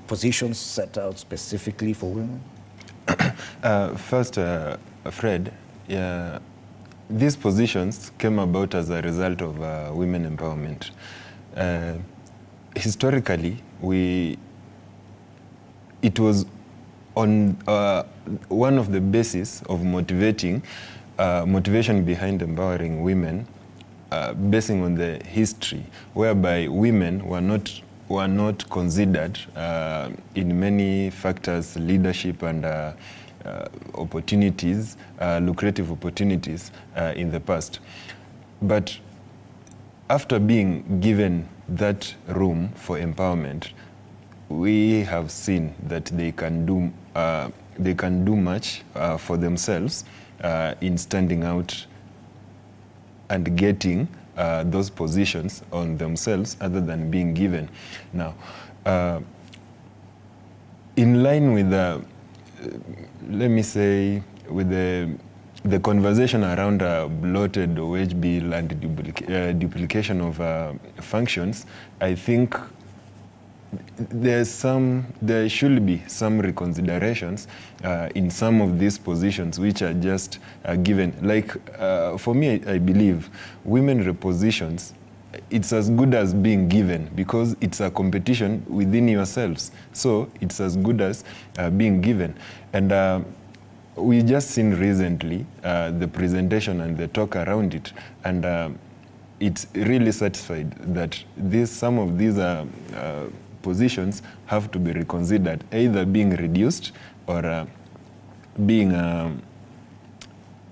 positions set out specifically for women? First, Fred, these positions came about as a result of women empowerment. Historically, it was on one of the bases of motivation behind empowering women, basing on the history, whereby women were not considered in many factors, leadership and opportunities, lucrative opportunities in the past. But after being given that room for empowerment, we have seen that they can do much for themselves in standing out and getting those positions on themselves other than being given. Now, in line with let me say, with the conversation around bloated wage bill and duplication of functions, I think there should be some reconsiderations in some of these positions which are just given. Like, for me, I believe women repositions, it's as good as being given because it's a competition within yourselves. So it's as good as being given. And we just seen recently the presentation and the talk around it, and it's really satisfied that some of these positions have to be reconsidered, either being reduced or being,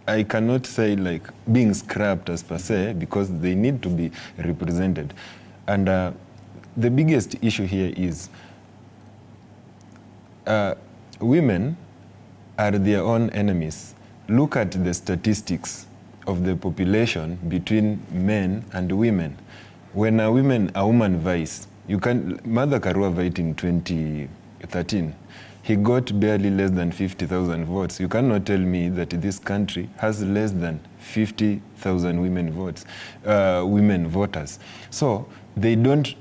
I cannot say like being scrapped as per se, because they need to be represented. And the biggest issue here is women are their own enemies. Look at the statistics of the population between men and women. When a woman vice, Mother Karua vied in 2013. He got barely less than 50,000 votes. You cannot tell me that this country has less than 50,000 women voters. So they don't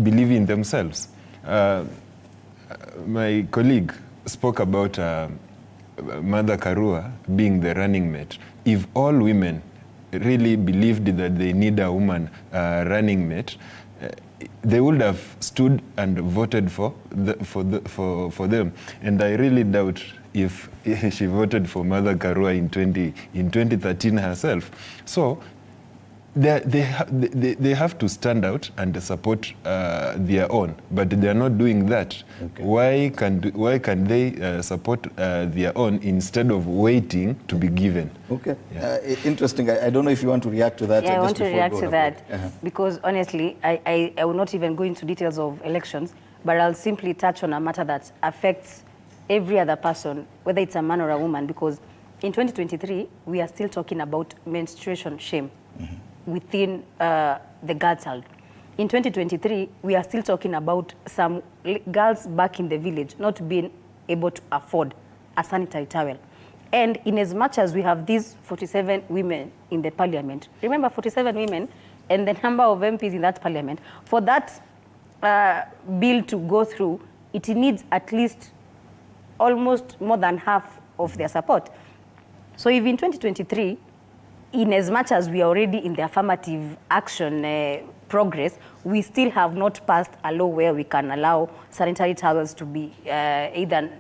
believe in themselves. My colleague spoke about Mother Karua being the running mate. If all women really believed that they need a woman running mate, they would have stood and voted for them. And I really doubt if she voted for Mother Karua in 2013 herself. So they have to stand out and support their own, but they are not doing that. Okay. Why can they support their own instead of waiting to be given? Okay, yeah. Interesting. I don't know if you want to react to that. Yeah, I want to react to that because honestly, I will not even go into details of elections, but I'll simply touch on a matter that affects every other person, whether it's a man or a woman, because in 2023, we are still talking about menstruation shame. Within the girl child. In 2023, we are still talking about some girls back in the village not being able to afford a sanitary towel. And in as much as we have these 47 women in the parliament, remember 47 women and the number of MPs in that parliament, for that bill to go through, it needs at least almost more than half of their support. So if in 2023, in as much as we are already in the affirmative action progress, we still have not passed a law where we can allow sanitary towels to be either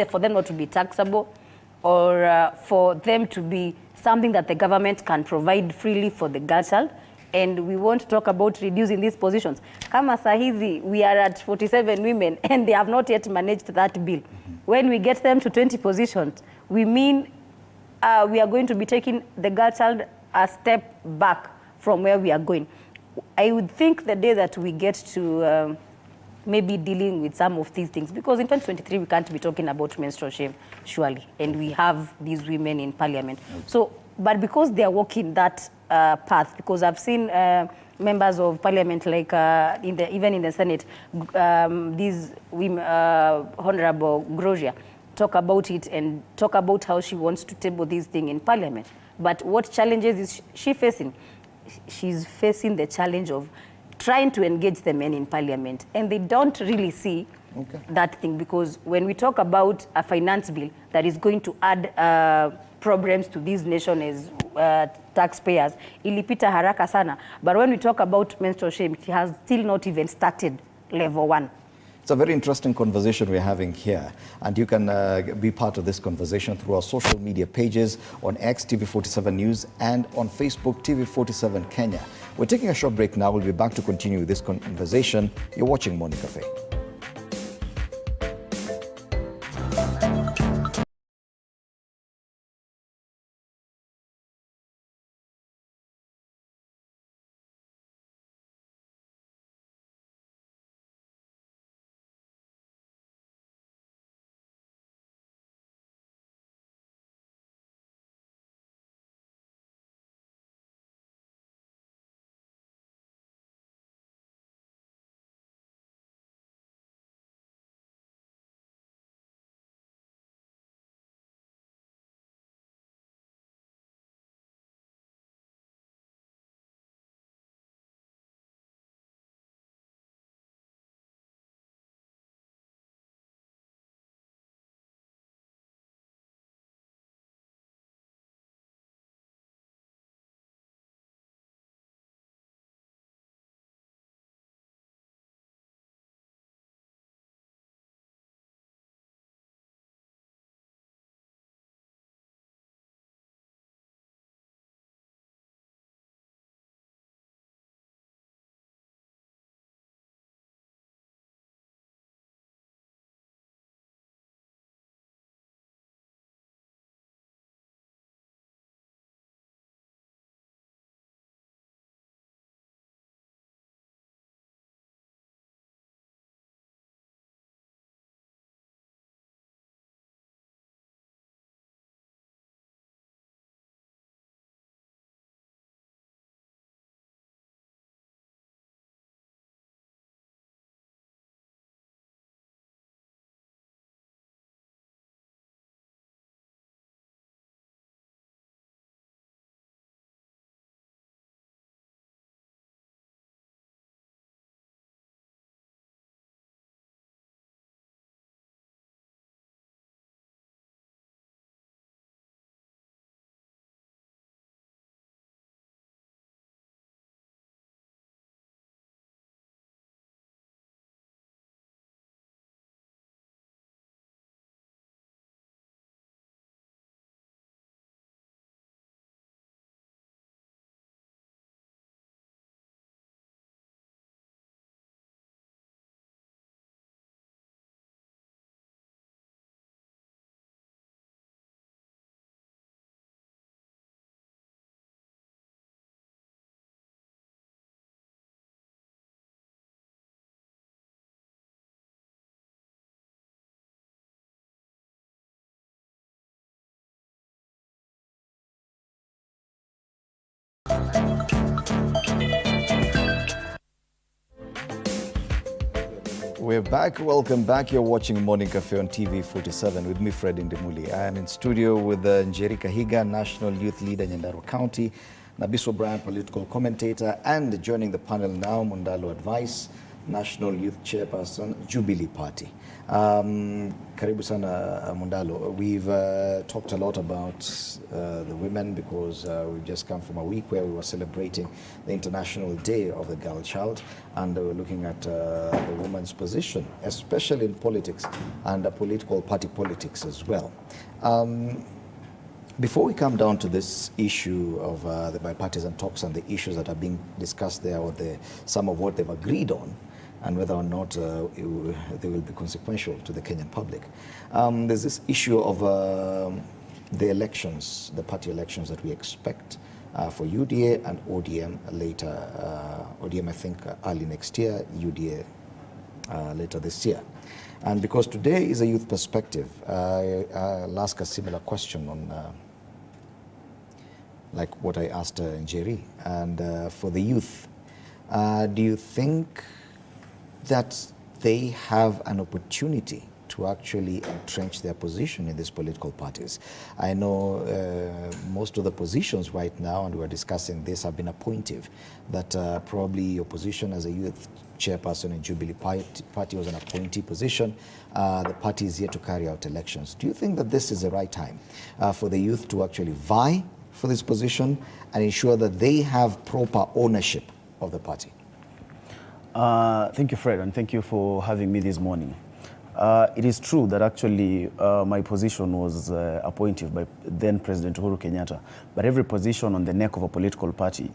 for them not to be taxable, or for them to be something that the government can provide freely for the girl child. And we want to talk about reducing these positions. Kama sahizi, we are at 47 women and they have not yet managed that bill. When we get them to 20 positions, we mean we are going to be taking the girl child a step back from where we are going. I would think the day that we get to maybe dealing with some of these things, because in 2023 we can't be talking about menstrual shame, surely, and we have these women in parliament. So, but because they are walking that path, because I've seen members of parliament, like even in the Senate, these women, Honorable Grosia, talk about it and talk about how she wants to table this thing in parliament. But what challenges is she facing? She's facing the challenge of trying to engage the men in parliament, and they don't really see that thing, because when we talk about a finance bill that is going to add problems to this nation as taxpayers, ilipita haraka sana. But when we talk about menstrual shame, it has still not even started level 1. It's a very interesting conversation we're having here, and you can be part of this conversation through our social media pages on X, TV47 News, and on Facebook, TV47 Kenya. We're taking a short break now. We'll be back to continue this conversation. You're watching Morning Cafe. We're back. Welcome back. You're watching Morning Cafe on TV47 with me, Fred Indemuli. I am in studio with Njeri Kahiga, National Youth Leader, Nyandarua County, Nabiso Brian, political commentator, and joining the panel now, Mundalo Advice, National Youth Chairperson, Jubilee Party. Karibu sana, Mundalo. We've talked a lot about the women because we've just come from a week where we were celebrating the International Day of the Girl Child, and we're looking at the woman's position, especially in politics and political party politics as well. Before we come down to this issue of the bipartisan talks and the issues that are being discussed there, or some of what they've agreed on, and whether or not they will be consequential to the Kenyan public. There's this issue of the elections, the party elections that we expect for UDA and ODM later. ODM, I think, early next year, UDA later this year. And because today is a youth perspective, I'll ask a similar question on like what I asked Njeri. And for the youth, do you think that they have an opportunity to actually entrench their position in these political parties? I know most of the positions right now, and we're discussing this, have been appointive, that probably your position as a youth chairperson in Jubilee Party was an appointee position. The party is here to carry out elections. Do you think that this is the right time for the youth to actually vie for this position and ensure that they have proper ownership of the party? Thank you, Fred, and thank you for having me this morning. It is true that actually my position was appointed by then President Uhuru Kenyatta, but every position on the neck of a political party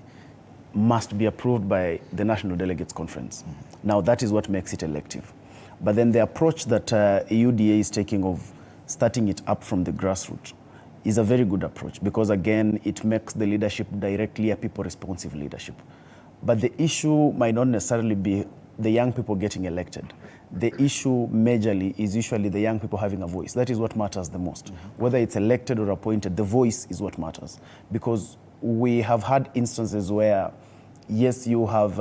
must be approved by the National Delegates Conference. Now that is what makes it elective. But then the approach that UDA is taking of starting it up from the grassroots is a very good approach, because again, it makes the leadership directly a people-responsive leadership. But the issue might not necessarily be the young people getting elected. The issue majorly is usually the young people having a voice. That is what matters the most. Whether it's elected or appointed, the voice is what matters. Because we have had instances where, yes, you have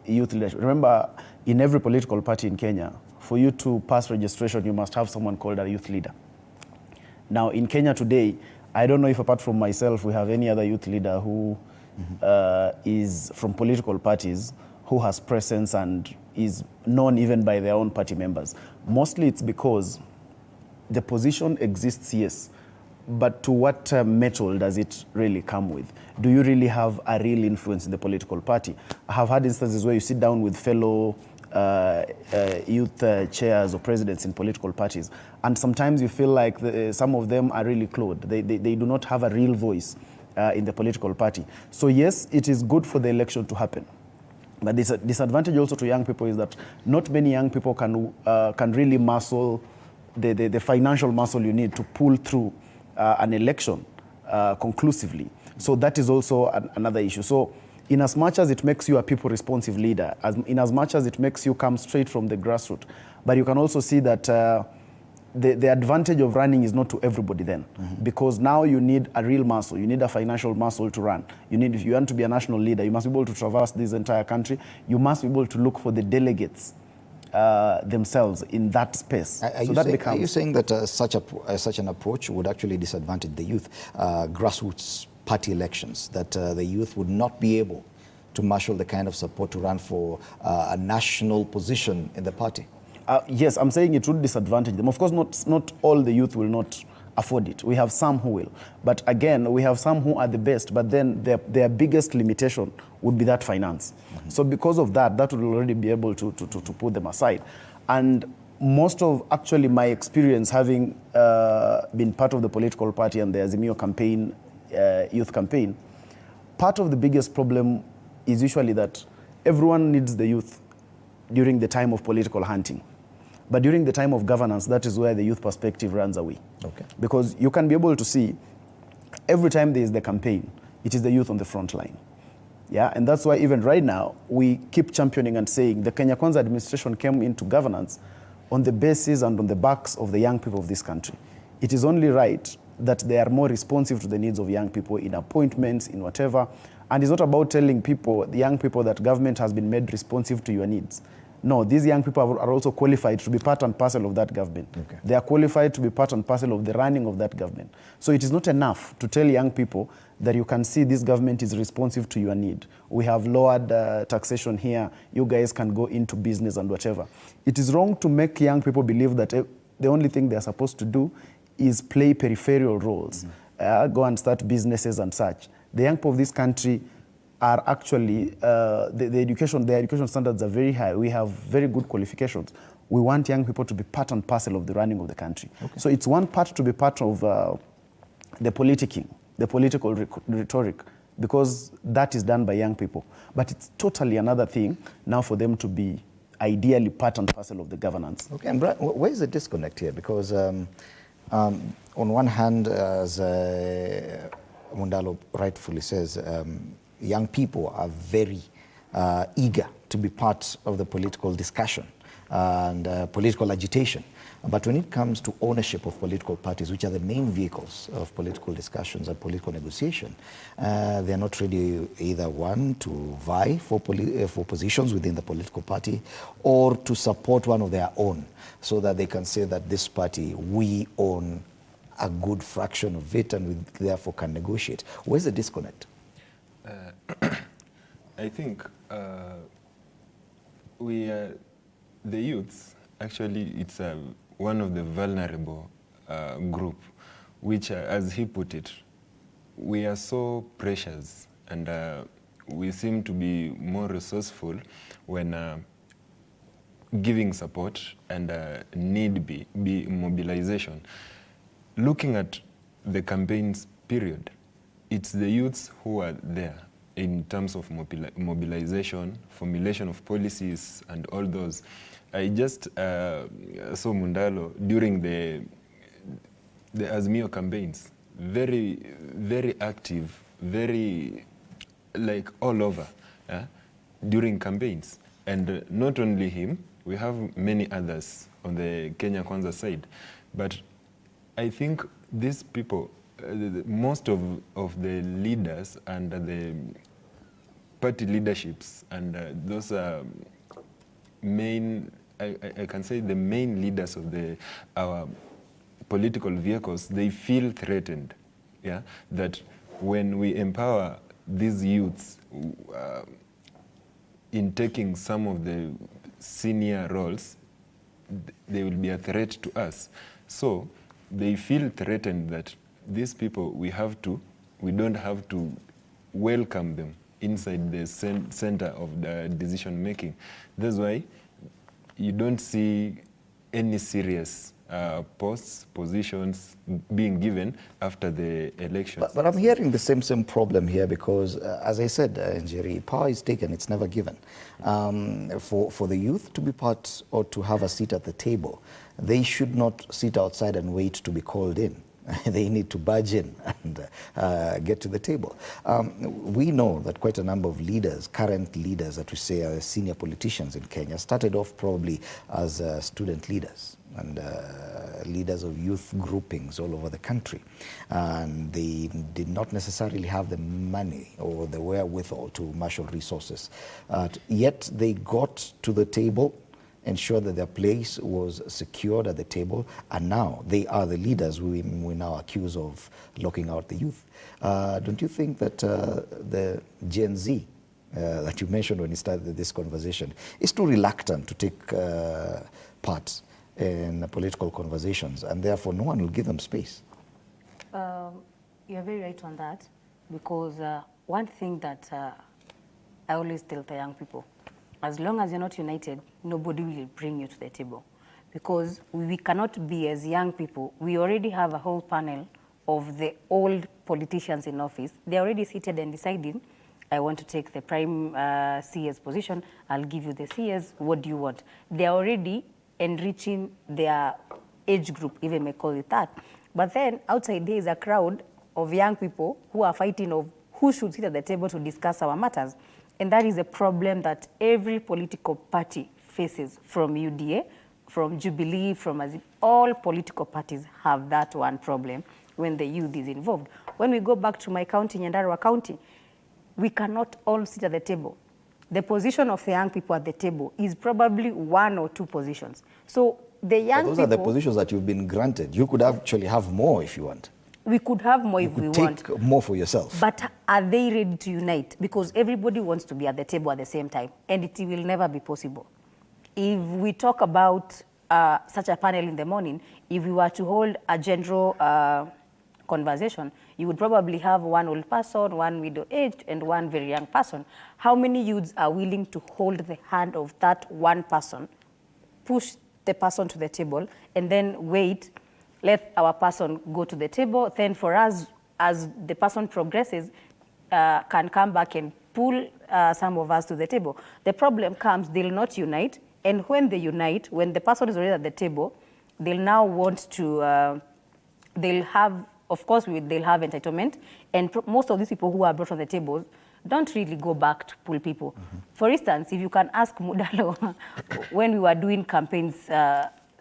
youth leadership. Remember, in every political party in Kenya, for you to pass registration, you must have someone called a youth leader. Now, in Kenya today, I don't know if apart from myself, we have any other youth leader who is from political parties, who has presence and is known even by their own party members. Mostly it's because the position exists, yes, but to what metal does it really come with? Do you really have a real influence in the political party? I have had instances where you sit down with fellow youth chairs or presidents in political parties, and sometimes you feel like some of them are really clothed. They do not have a real voice in the political party. So yes, it is good for the election to happen. But the disadvantage also to young people is that not many young people can really muscle the financial muscle you need to pull through an election conclusively. So that is also another issue. So in as much as it makes you a people-responsive leader, in as much as it makes you come straight from the grassroots, but you can also see that the advantage of running is not to everybody then, because now you need a real muscle, you need a financial muscle to run. If you want to be a national leader, you must be able to traverse this entire country. You must be able to look for the delegates themselves in that space. Are you saying that such an approach would actually disadvantage the youth, grassroots party elections, that the youth would not be able to marshal the kind of support to run for a national position in the party? Yes, I'm saying it would disadvantage them. Of course, not all the youth will not afford it. We have some who will. But again, we have some who are the best, but then their biggest limitation would be that finance. So because of that would already be able to put them aside. And most of actually my experience having been part of the political party and the Azimio campaign, youth campaign, part of the biggest problem is usually that everyone needs the youth during the time of political hunting. But during the time of governance, that is where the youth perspective runs away. Okay. Because you can be able to see every time there is the campaign, it is the youth on the front line. Yeah, and that's why even right now, we keep championing and saying the Kenya Kwanza administration came into governance on the basis and on the backs of the young people of this country. It is only right that they are more responsive to the needs of young people in appointments, in whatever. And it's not about telling people, the young people, that government has been made responsive to your needs. No, these young people are also qualified to be part and parcel of that government. Okay. They are qualified to be part and parcel of the running of that government. So it is not enough to tell young people that you can see this government is responsive to your need. We have lowered taxation here. You guys can go into business and whatever. It is wrong to make young people believe that the only thing they are supposed to do is play peripheral roles, go and start businesses and such. The young people of this country are actually, their education standards are very high. We have very good qualifications. We want young people to be part and parcel of the running of the country. Okay. So it's one part to be part of the politicking, the political rhetoric, because that is done by young people. But it's totally another thing now for them to be ideally part and parcel of the governance. Okay, and Brian, where is the disconnect here? Because on one hand, as Mundalo rightfully says, young people are very eager to be part of the political discussion. and political agitation. But when it comes to ownership of political parties, which are the main vehicles of political discussions and political negotiation, they are not ready either, one, to vie for positions within the political party, or to support one of their own, so that they can say that this party, we own a good fraction of it, and we therefore can negotiate. Where's the disconnect? I think the youths, actually, it's one of the vulnerable group, which, as he put it, we are so precious, and we seem to be more resourceful when giving support and need be mobilization. Looking at the campaigns period, it's the youths who are there in terms of mobilization, formulation of policies, and all those. I just saw Mundalo during the Azimio campaigns, very, very active, very, like, all over during campaigns. And not only him, we have many others on the Kenya Kwanza side. But I think these people, most of the leaders and the party leaderships and those main, I can say the main leaders of our political vehicles, they feel threatened, yeah, that when we empower these youths in taking some of the senior roles, they will be a threat to us. So they feel threatened that these people, we don't have to welcome them inside the center of the decision making. That's why you don't see any serious positions being given after the elections. But I'm hearing the same problem here, because, as I said, Njeri, power is taken, it's never given. For the youth to be part or to have a seat at the table, they should not sit outside and wait to be called in. They need to barge in and get to the table. We know that quite a number of leaders, current leaders that we say are senior politicians in Kenya, started off probably as student leaders and leaders of youth groupings all over the country. And they did not necessarily have the money or the wherewithal to marshal resources. Yet they got to the table, ensured that their place was secured at the table, and now they are the leaders we now accuse of locking out the youth. Don't you think that the Gen Z that you mentioned when you started this conversation is too reluctant to take part in political conversations, and therefore no one will give them space? You're very right on that, because one thing that I always tell the young people, as long as you're not united, nobody will bring you to the table. Because we cannot be, as young people, we already have a whole panel of the old politicians in office. They're already seated and deciding, I want to take the prime CS position, I'll give you the CS, what do you want? They're already enriching their age group, if I may call it that. But then outside there is a crowd of young people who are fighting of who should sit at the table to discuss our matters. And that is a problem that every political party faces, from UDA, from Jubilee, from all political parties have that one problem when the youth is involved. When we go back to my county, Nyandarua County, we cannot all sit at the table. The position of the young people at the table is probably 1 or 2 positions. So the young people... Those are the positions that you've been granted. You could actually have more if you want. We could have more if we want. Take more for yourself. But are they ready to unite? Because everybody wants to be at the table at the same time, and it will never be possible. If we talk about such a panel in the morning, if we were to hold a general conversation, you would probably have one old person, one middle-aged, and one very young person. How many youths are willing to hold the hand of that one person, push the person to the table, and then wait, let our person go to the table, then for us, as the person progresses, can come back and pull some of us to the table. The problem comes, they'll not unite, and when they unite, when the person is already at the table, they'll now want to, they'll have, of course, they'll have entitlement, and most of these people who are brought on the tables don't really go back to pull people. For instance, if you can ask Mudalo when we were doing campaigns,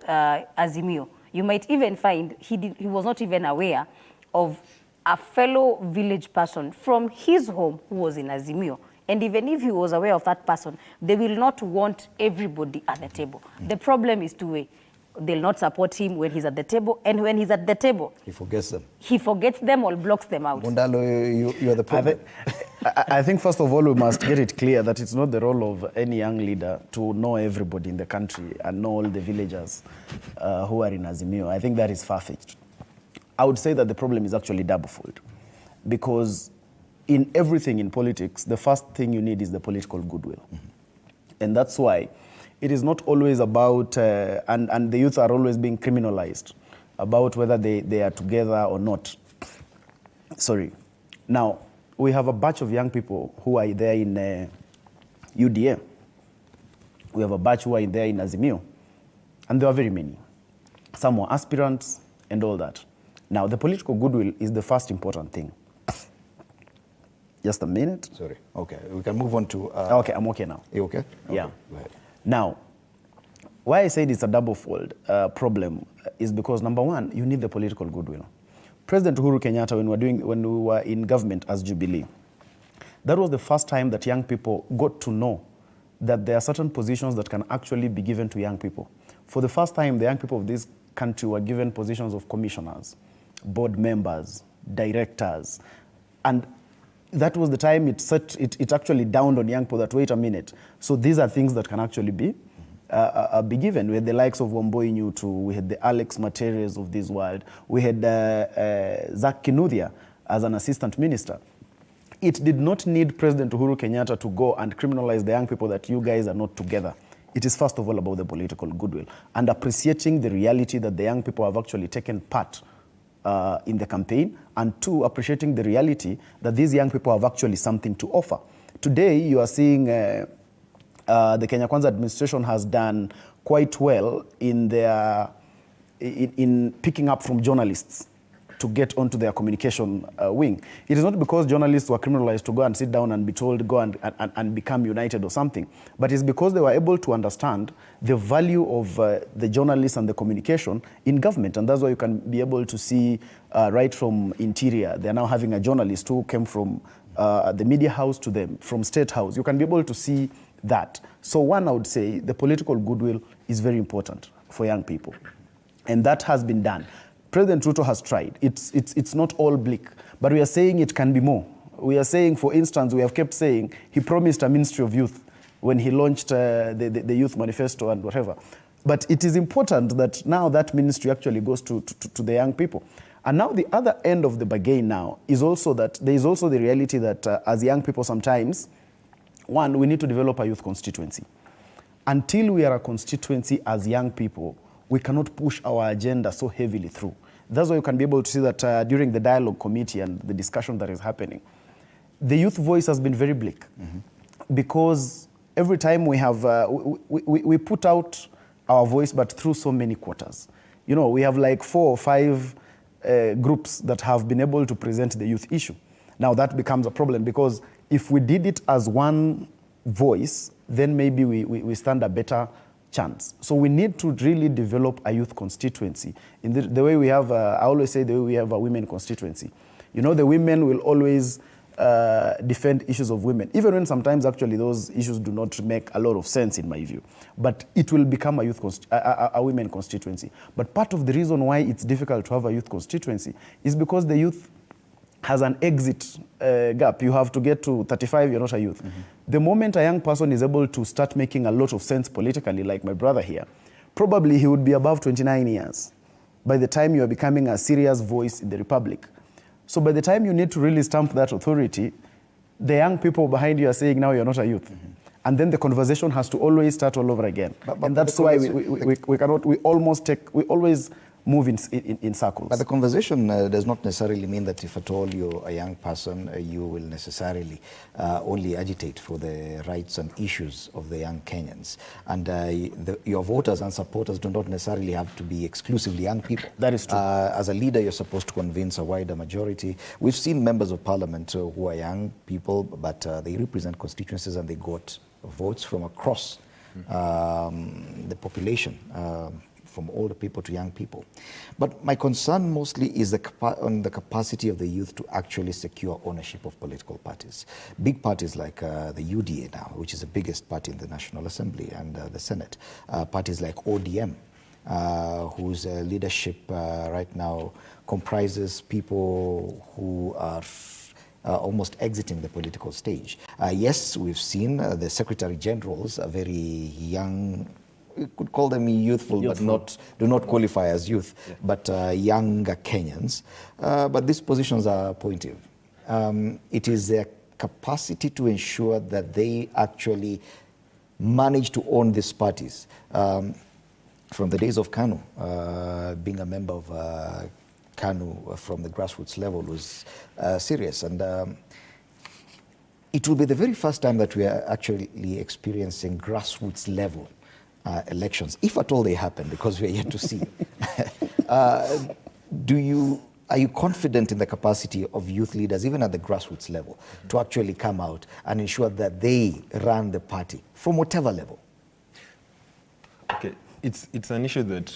Azimio, you might even find he was not even aware of a fellow village person from his home who was in Azimio. And even if he was aware of that person, they will not want everybody at the table. The problem is two-way. They'll not support him when he's at the table, and when he's at the table, He forgets them. he forgets them or blocks them out. Mundalo, you are the problem. I think first of all, we must get it clear that it's not the role of any young leader to know everybody in the country and know all the villagers who are in Azimio. I think that is far-fetched. I would say that the problem is actually double-fold, because in everything in politics, the first thing you need is the political goodwill. And that's why it is not always about, and the youth are always being criminalized about whether they are together or not. Sorry. Now, we have a batch of young people who are there in UDA. We have a batch who are there in Azimio. And there are very many. Some were aspirants and all that. Now, the political goodwill is the first important thing. Just a minute. Sorry. Okay, we can move on to... Okay, I'm okay now. You okay? Yeah. Okay, go ahead. Now, why I said it's a double-fold problem is because, number one, you need the political goodwill. President Uhuru Kenyatta, when we were in government as Jubilee, that was the first time that young people got to know that there are certain positions that can actually be given to young people. For the first time, the young people of this country were given positions of commissioners, board members, directors, and that was the time it actually dawned on young people that, wait a minute, so these are things that can actually be given. We had the likes of Wamboi Nyutu, we had the Alex Materes of this world, we had Zach Kinuthia as an assistant minister. It did not need President Uhuru Kenyatta to go and criminalize the young people that you guys are not together. It is first of all about the political goodwill and appreciating the reality that the young people have actually taken part in the campaign, and two, appreciating the reality that these young people have actually something to offer. Today, you are seeing the Kenya Kwanza administration has done quite well in picking up from journalists to get onto their communication wing. It is not because journalists were criminalized to go and sit down and be told, go and become united or something, but it's because they were able to understand the value of the journalists and the communication in government. And that's why you can be able to see right from interior, they're now having a journalist who came from the media house to them, from State House. You can be able to see that. So one, I would say the political goodwill is very important for young people. And that has been done. President Ruto has tried. It's not all bleak, but we are saying it can be more. We are saying, for instance, we have kept saying he promised a Ministry of Youth when he launched the Youth Manifesto and whatever. But it is important that now that ministry actually goes to the young people. And now the other end of the bargain now is also that there is also the reality that as young people sometimes, one, we need to develop a youth constituency. Until we are a constituency as young people, we cannot push our agenda so heavily through. That's why you can be able to see that during the dialogue committee and the discussion that is happening, the youth voice has been very bleak. Because every time we have, we put out our voice, but through so many quarters. You know, we have like 4 or 5 groups that have been able to present the youth issue. Now that becomes a problem, because if we did it as one voice, then maybe we stand a better chance. So we need to really develop a youth constituency. In the way we have, I always say the way we have a women constituency. You know, the women will always defend issues of women, even when sometimes actually those issues do not make a lot of sense in my view. But it will become a a women constituency. But part of the reason why it's difficult to have a youth constituency is because the youth has an exit gap. You have to get to 35, you're not a youth. The moment a young person is able to start making a lot of sense politically, like my brother here, probably he would be above 29 years by the time you are becoming a serious voice in the republic. So by the time you need to really stamp that authority, the young people behind you are saying, now you're not a youth. And then the conversation has to always start all over again. And that's why we always move in circles. But the conversation does not necessarily mean that if at all you're a young person, you will necessarily only agitate for the rights and issues of the young Kenyans. And your voters and supporters do not necessarily have to be exclusively young people. That is true. As a leader, you're supposed to convince a wider majority. We've seen members of parliament who are young people, but they represent constituencies and they got votes from across the population. From older people to young people. But my concern mostly is on the capacity of the youth to actually secure ownership of political parties. Big parties like the UDA now, which is the biggest party in the National Assembly and the Senate. Parties like ODM, whose leadership right now comprises people who are almost exiting the political stage. Yes, we've seen the Secretary Generals are very young. We could call them youthful, but do not qualify as youth, but younger Kenyans. But these positions are appointive. It is their capacity to ensure that they actually manage to own these parties. From the days of KANU, being a member of KANU from the grassroots level was serious. And it will be the very first time that we are actually experiencing grassroots level elections, if at all they happen, because we are yet to see. Are you confident in the capacity of youth leaders, even at the grassroots level, to actually come out and ensure that they run the party from whatever level? Okay, it's an issue that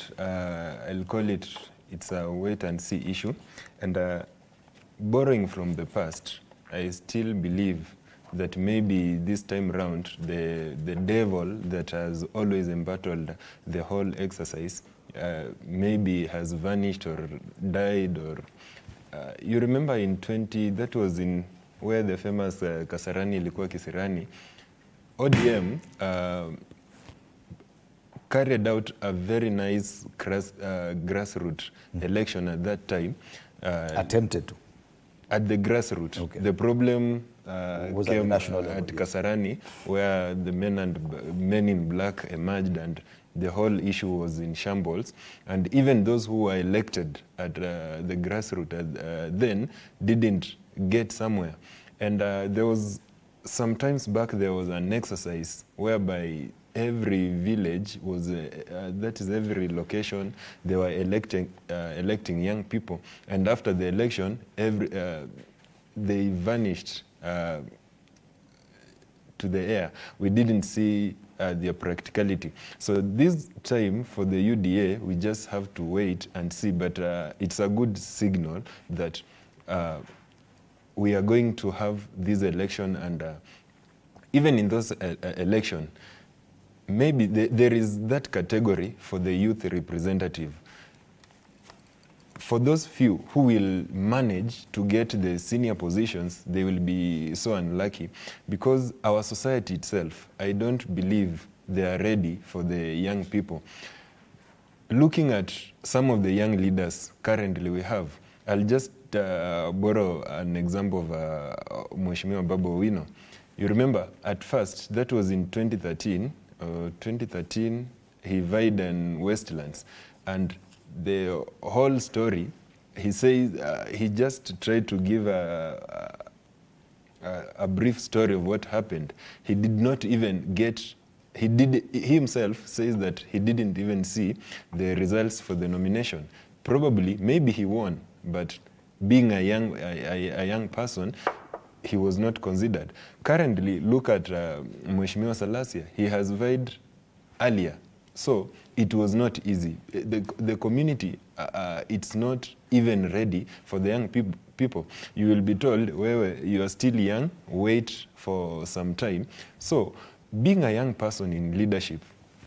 I'll call it's a wait and see issue. And borrowing from the past, I still believe that maybe this time round, the devil that has always embattled the whole exercise maybe has vanished or died. Or you remember in that was in where the famous Kasarani ilikuwa Kisirani, ODM carried out a very nice grassroots election at that time. Attempted to. At the grassroots. Okay. The problem came at Kasarani, where the men in black emerged and the whole issue was in shambles. And even those who were elected at the grassroots then didn't get somewhere. And there was, sometimes back there was an exercise whereby every village was, that is every location, they were electing young people. And after the election, they vanished to the air. We didn't see their practicality. So this time for the UDA, we just have to wait and see. But it's a good signal that we are going to have this election, and even in those election, maybe there is that category for the youth representative. For those few who will manage to get the senior positions, they will be so unlucky, because our society itself, I don't believe they are ready for the young people. Looking at some of the young leaders currently we have, I'll just borrow an example of Mheshimiwa Babu Owino. You remember, at first, that was in 2013, he vied in Westlands, and the whole story, he says, he just tried to give a brief story of what happened. He did not even get, he himself says that he didn't even see the results for the nomination. Probably, maybe he won, but being a young person, he was not considered. Currently, look at Mheshimiwa Salasia. He has vied earlier. So it was not easy. The community, it's not even ready for the young people. You will be told, well, you are still young, wait for some time. So being a young person in leadership,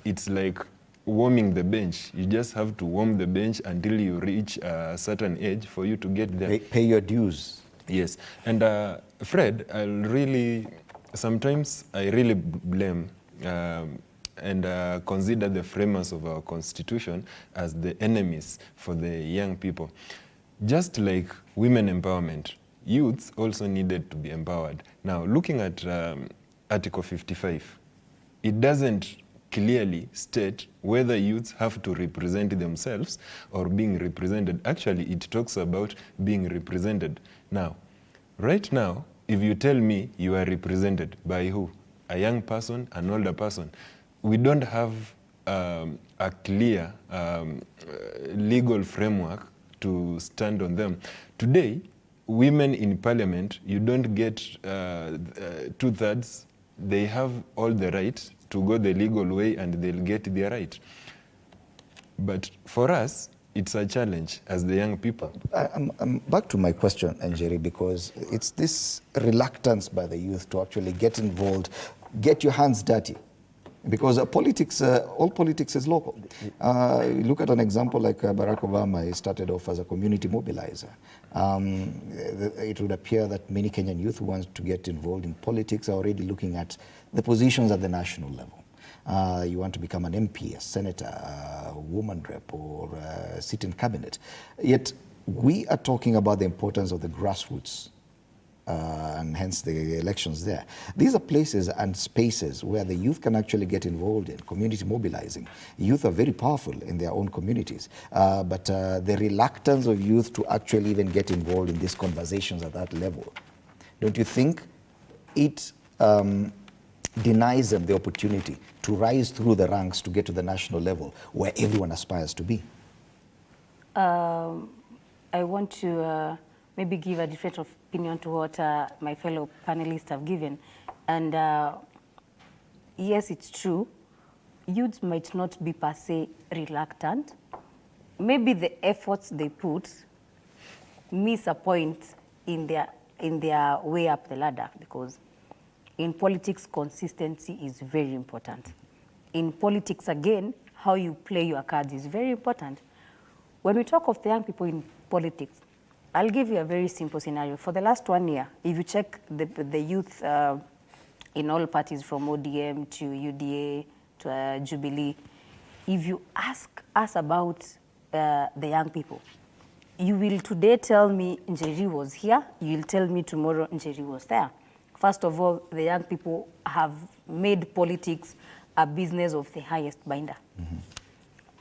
it's like warming the bench. You just have to warm the bench until you reach a certain age for you to get there. Pay your dues. Yes. And Fred, sometimes I really blame and consider the framers of our constitution as the enemies for the young people. Just like women empowerment, youths also needed to be empowered. Now, looking at Article 55, it doesn't clearly state whether youths have to represent themselves or being represented. Actually, it talks about being represented. Now, right now, if you tell me you are represented by who? A young person, an older person. We don't have a clear legal framework to stand on them. Today, women in parliament, you don't get 2/3. They have all the right to go the legal way and they'll get their right. But for us, it's a challenge as the young people. I'm back to my question, Njeri, because it's this reluctance by the youth to actually get involved, get your hands dirty. Because politics, all politics is local. Look at an example like Barack Obama. He started off as a community mobilizer. It would appear that many Kenyan youth who want to get involved in politics are already looking at the positions at the national level. You want to become an MP, a senator, a woman rep, or sit in cabinet. Yet we are talking about the importance of the grassroots. And hence the elections there. These are places and spaces where the youth can actually get involved in community mobilizing. Youth are very powerful in their own communities, but the reluctance of youth to actually even get involved in these conversations at that level, don't you think it denies them the opportunity to rise through the ranks to get to the national level where everyone aspires to be? I want to maybe give a different opinion to what my fellow panelists have given. And yes, it's true. Youths might not be per se reluctant. Maybe the efforts they put miss a point in their way up the ladder, because in politics, consistency is very important. In politics, again, how you play your cards is very important. When we talk of the young people in politics, I'll give you a very simple scenario. For the last 1 year, if you check the youth in all parties from ODM to UDA to Jubilee, if you ask us about the young people, you will today tell me Njeri was here, you will tell me tomorrow Njeri was there. First of all, the young people have made politics a business of the highest binder. Mm-hmm.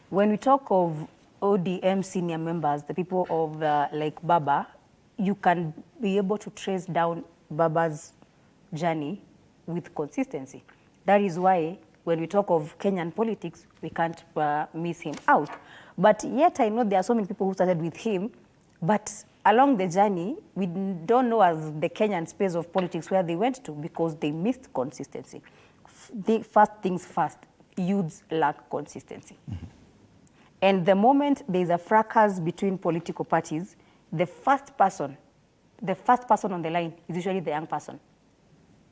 When we talk of ODM senior members, the people of like Baba, you can be able to trace down Baba's journey with consistency. That is why when we talk of Kenyan politics, we can't miss him out. But yet I know there are so many people who started with him, but along the journey, we don't know as the Kenyan space of politics where they went to, because they missed consistency. The first things first, youths lack consistency. Mm-hmm. And the moment there's a fracas between political parties, the first person on the line is usually the young person.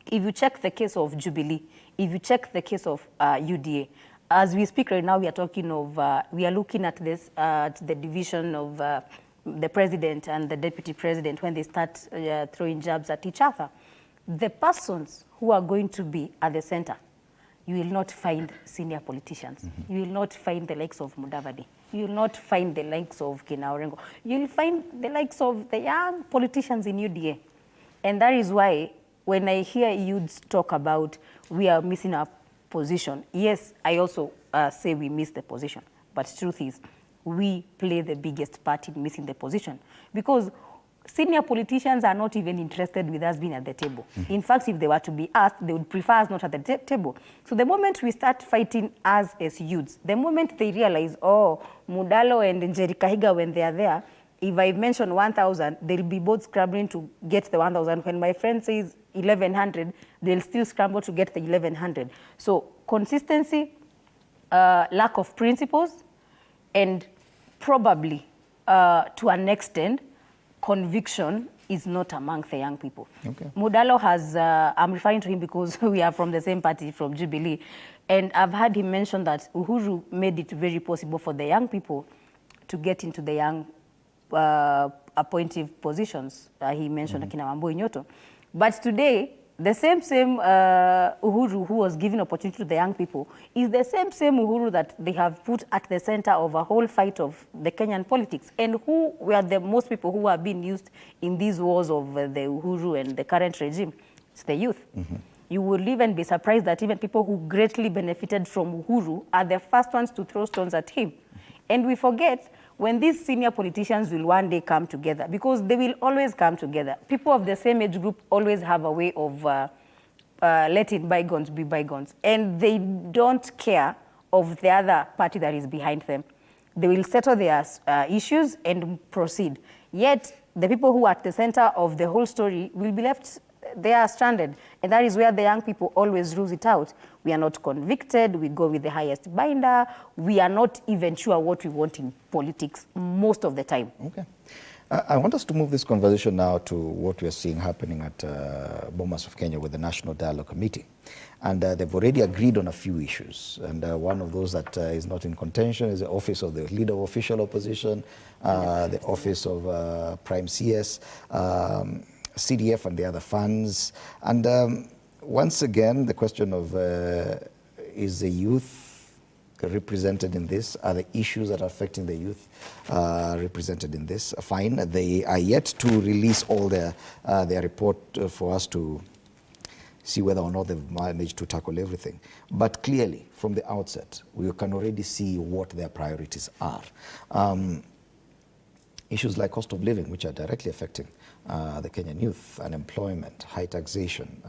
If you check the case of Jubilee, if you check the case of UDA, as we speak right now, we are talking of, we are looking at this, the division of the president and the deputy president when they start throwing jabs at each other. The persons who are going to be at the center, you will not find senior politicians. Mm-hmm. You will not find the likes of Mudavadi. You will not find the likes of Kina Orengo. You will find the likes of the young politicians in UDA. And that is why when I hear youths talk about we are missing our position, yes, I also say we miss the position. But the truth is, we play the biggest part in missing the position, because senior politicians are not even interested with us being at the table. Mm-hmm. In fact, if they were to be asked, they would prefer us not at the table. So the moment we start fighting us as youths, the moment they realize, oh, Mudalo and Njeri Kahiga, when they are there, if I mention 1,000, they'll be both scrambling to get the 1,000. When my friend says 1,100, they'll still scramble to get the 1,100. So consistency, lack of principles, and probably, to an extent, conviction is not among the young people. Okay. Mudalo has, I'm referring to him because we are from the same party, from Jubilee, and I've heard him mention that Uhuru made it very possible for the young people to get into the young appointive positions. He mentioned Akina Wambui Nyoto. But today, the same Uhuru who was giving opportunity to the young people is the same Uhuru that they have put at the center of a whole fight of the Kenyan politics, and who were the most people who are being used in these wars of the Uhuru and the current regime. It's the youth. Mm-hmm. You will even be surprised that even people who greatly benefited from Uhuru are the first ones to throw stones at him. And we forget when these senior politicians will one day come together, because they will always come together. People of the same age group always have a way of letting bygones be bygones. And they don't care of the other party that is behind them. They will settle their issues and proceed. Yet, the people who are at the center of the whole story will be left, they are stranded. And that is where the young people always lose it out. We are not convicted, we go with the highest binder, we are not even sure what we want in politics most of the time. Okay. I want us to move this conversation now to what we are seeing happening at Bomas of Kenya with the National Dialogue Committee. And they've already agreed on a few issues. And one of those that is not in contention is the office of the Leader of Official Opposition, the office of Prime CS, CDF and the other funds. And once again, the question of is the youth represented in this? Are the issues that are affecting the youth represented in this? Fine. They are yet to release all their report for us to see whether or not they've managed to tackle everything. But clearly, from the outset, we can already see what their priorities are. Issues like cost of living, which are directly affecting the Kenyan youth, unemployment, high taxation,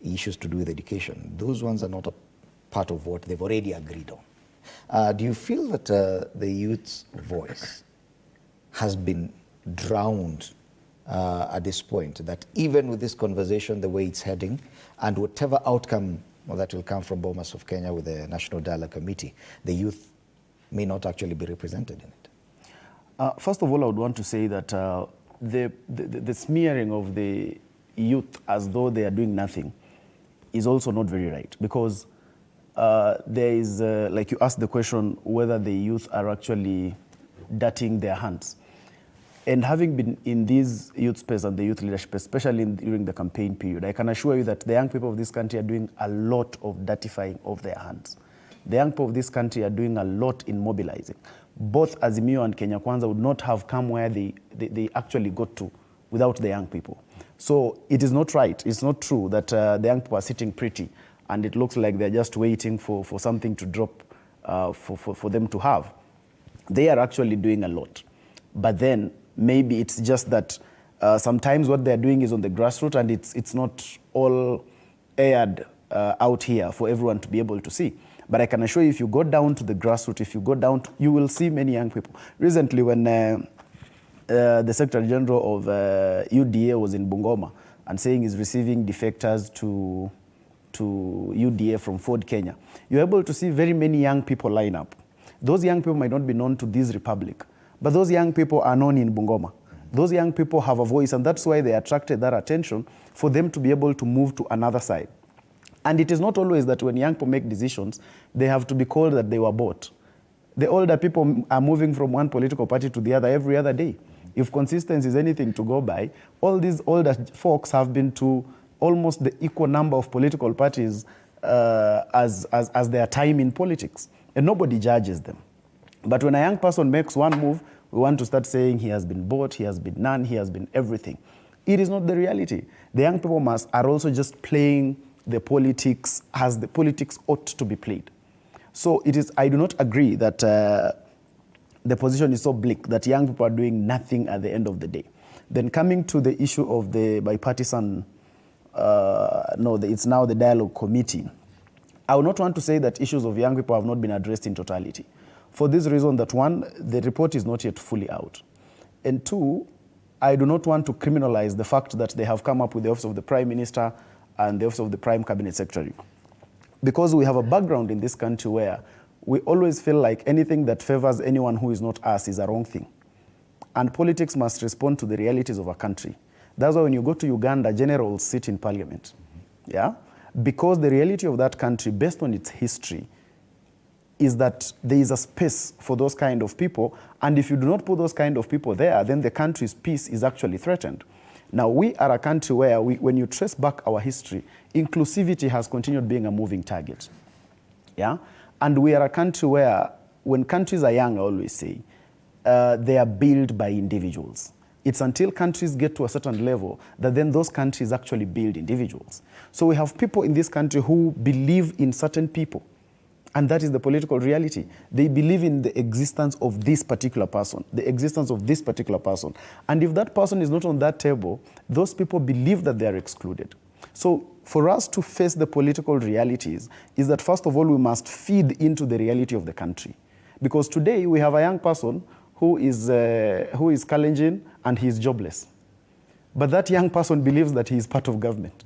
issues to do with education, those ones are not a part of what they've already agreed on. Do you feel that the youth's voice has been drowned at this point, that even with this conversation, the way it's heading, and whatever outcome that will come from Bomas of Kenya with the National Dialogue Committee, the youth may not actually be represented in it? First of all, I would want to say that the smearing of the youth as though they are doing nothing is also not very right, because there is, like you asked the question, whether the youth are actually dirtying their hands. And having been in this youth space and the youth leadership, especially during the campaign period, I can assure you that the young people of this country are doing a lot of dirtifying of their hands. The young people of this country are doing a lot in mobilizing. Both Azimio and Kenya Kwanza would not have come where they actually got to without the young people. So it is not right, it's not true that the young people are sitting pretty and it looks like they're just waiting for something to drop for them to have. They are actually doing a lot. But then maybe it's just that sometimes what they're doing is on the grassroots and it's not all aired out here for everyone to be able to see. But I can assure you, if you go down to the grassroots, if you go down, you will see many young people. Recently, when the Secretary General of UDA was in Bungoma and saying he's receiving defectors to UDA from Ford Kenya, you're able to see very many young people line up. Those young people might not be known to this republic, but those young people are known in Bungoma. Those young people have a voice, and that's why they attracted that attention for them to be able to move to another side. And it is not always that when young people make decisions, they have to be called that they were bought. The older people are moving from one political party to the other every other day. If consistency is anything to go by, all these older folks have been to almost the equal number of political parties as their time in politics. And nobody judges them. But when a young person makes one move, we want to start saying he has been bought, he has been none, he has been everything. It is not the reality. The young people are also just playing the politics as the politics ought to be played. So it is, I do not agree that the position is so bleak that young people are doing nothing at the end of the day. Then coming to the issue of the bipartisan, it's now the dialogue committee. I would not want to say that issues of young people have not been addressed in totality. For this reason that one, the report is not yet fully out. And two, I do not want to criminalize the fact that they have come up with the Office of the Prime Minister and the Office of the Prime Cabinet Secretary. Because we have a background in this country where we always feel like anything that favors anyone who is not us is a wrong thing. And politics must respond to the realities of a country. That's why when you go to Uganda, generals sit in parliament. Yeah? Because the reality of that country, based on its history, is that there is a space for those kind of people. And if you do not put those kind of people there, then the country's peace is actually threatened. Now, we are a country where, when you trace back our history, inclusivity has continued being a moving target. Yeah? And we are a country where, when countries are young, I always say, they are built by individuals. It's until countries get to a certain level that then those countries actually build individuals. So we have people in this country who believe in certain people, and that is the political reality. They believe in the existence of this particular person, the existence of this particular person. And if that person is not on that table, those people believe that they are excluded. So for us to face the political realities is that, first of all, we must feed into the reality of the country. Because today we have a young person who is Kalenjin and he is jobless. But that young person believes that he is part of government.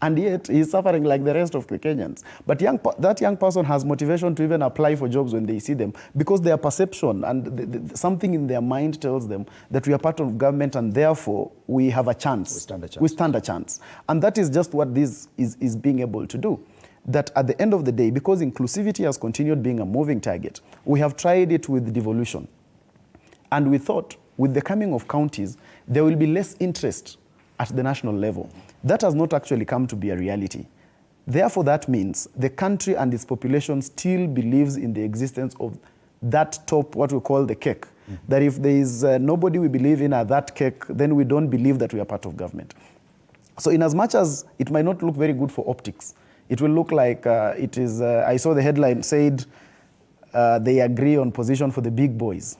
And yet he is suffering like the rest of the Kenyans. But that young person has motivation to even apply for jobs when they see them, because their perception and something in their mind tells them that we are part of government and therefore we have a chance. We stand a chance. We stand a chance. And that is just what this is being able to do. That at the end of the day, because inclusivity has continued being a moving target, we have tried it with devolution. And we thought with the coming of counties, there will be less interest at the national level. That has not actually come to be a reality. Therefore, that means the country and its population still believes in the existence of that top, what we call the cake. That if there is nobody we believe in at that cake, then we don't believe that we are part of government. So in as much as it might not look very good for optics, it will look like it is, I saw the headline said they agree on position for the big boys.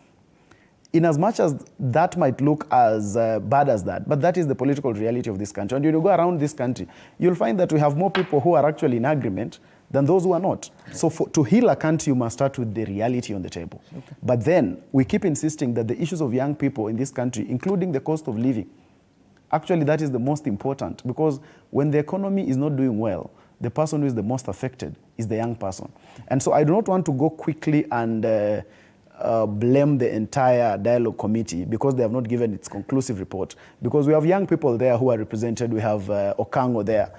In as much as that might look as bad as that, but that is the political reality of this country. And when you go around this country, you'll find that we have more people who are actually in agreement than those who are not. So to heal a country, you must start with the reality on the table. Okay. But then we keep insisting that the issues of young people in this country, including the cost of living, actually that is the most important, because when the economy is not doing well, the person who is the most affected is the young person. And so I do not want to go quickly and blame the entire dialogue committee because they have not given its conclusive report. Because we have young people there who are represented. We have Okango there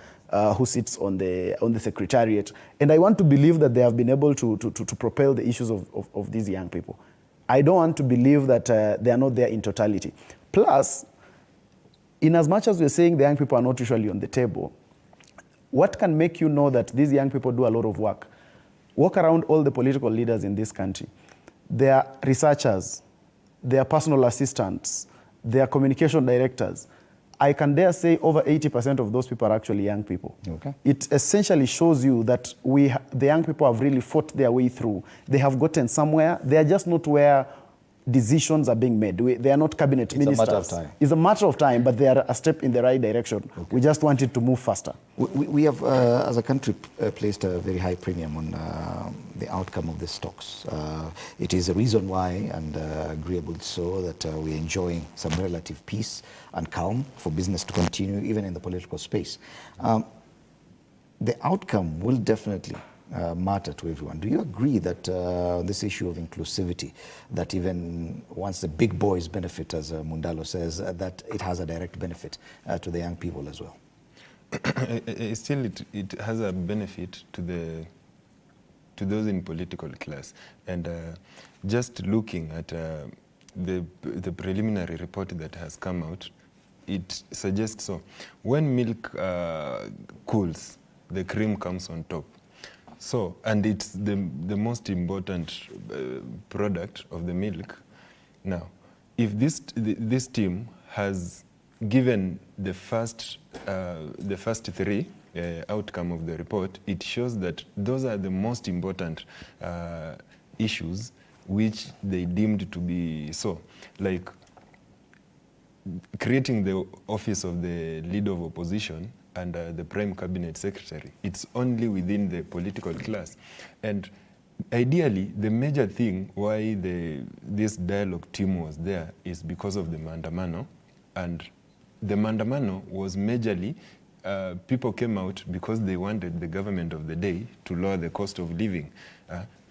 who sits on the secretariat. And I want to believe that they have been able to propel the issues of these young people. I don't want to believe that they are not there in totality. Plus, in as much as we're saying the young people are not usually on the table, what can make you know that these young people do a lot of work? Walk around all the political leaders in this country. They are researchers, they are personal assistants, they are communication directors. I can dare say over 80% of those people are actually young people. Okay. It essentially shows you that the young people have really fought their way through. They have gotten somewhere. They are just not where decisions are being made. They are not cabinet ministers. It's a matter of time. It's a matter of time, but they are a step in the right direction. Okay. We just want it to move faster. We have, as a country, placed a very high premium on the outcome of these talks. It is a reason why, and agreeable so, that we're enjoying some relative peace and calm for business to continue, even in the political space. The outcome will definitely matter to everyone. Do you agree that this issue of inclusivity, that even once the big boys benefit, as Mundalo says, that it has a direct benefit to the young people as well? Still, it has a benefit to those in political class. And just looking at the preliminary report that has come out, it suggests so. When milk cools, the cream comes on top. So, and it's the most important product of the milk. Now, if this team has given the first three outcome of the report, it shows that those are the most important issues which they deemed to be so. Like creating the office of the leader of opposition and the prime cabinet secretary. It's only within the political class. And ideally, the major thing why this dialogue team was there is because of the Maandamano. And the Maandamano was majorly, people came out because they wanted the government of the day to lower the cost of living.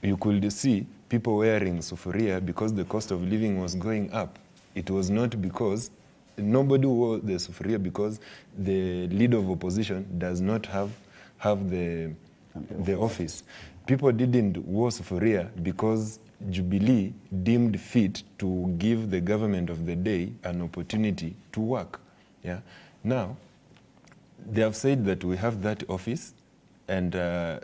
You could see people wearing sufuria because the cost of living was going up. It was not because nobody wore the sufuria because the leader of opposition does not have the office. People didn't wear sufuria because Jubilee deemed fit to give the government of the day an opportunity to work. Yeah. Now, they have said that we have that office and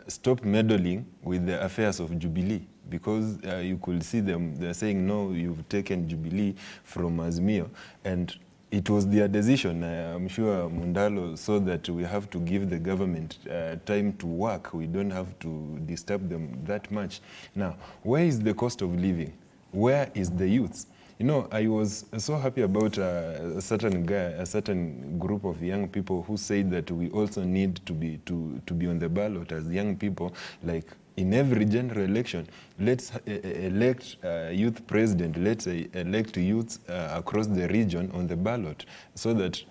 stop meddling with the affairs of Jubilee, because you could see them, they're saying, no, you've taken Jubilee from Azimio. And it was their decision. I'm sure Mundalo saw that we have to give the government time to work. We don't have to disturb them that much. Now, where is the cost of living? Where is the youth? You know, I was so happy about a certain guy, a certain group of young people who said that we also need to be on the ballot as young people. Like in every general election, let's elect a youth president. Let's elect youths across the region on the ballot, so that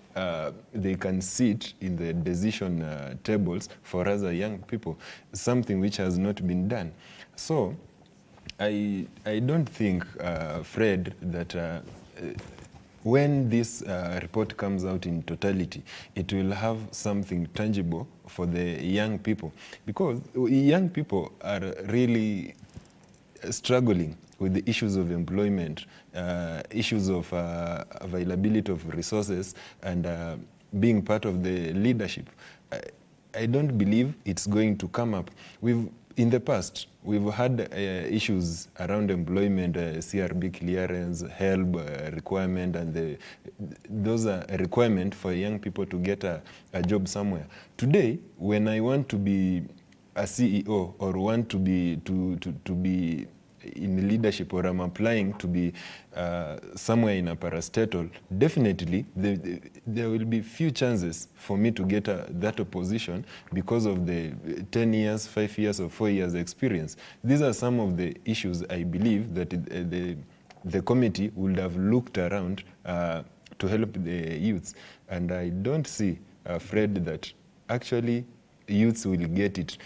they can sit in the decision tables for us as young people. Something which has not been done. So I don't think, Fred, that when this report comes out in totality, it will have something tangible for the young people, because young people are really struggling with the issues of employment, issues of availability of resources, and being part of the leadership. I don't believe it's going to come up. In the past, we've had issues around employment, CRB clearance, HELB requirement, and those are a requirement for young people to get a job somewhere. Today, when I want to be a CEO or want to be in leadership, or I'm applying to be somewhere in a parastatal, definitely there will be few chances for me to get that position because of the 10 years, 5 years, or 4 years experience. These are some of the issues I believe that the committee would have looked around to help the youths. And I don't see, Fred, that actually youths will get it.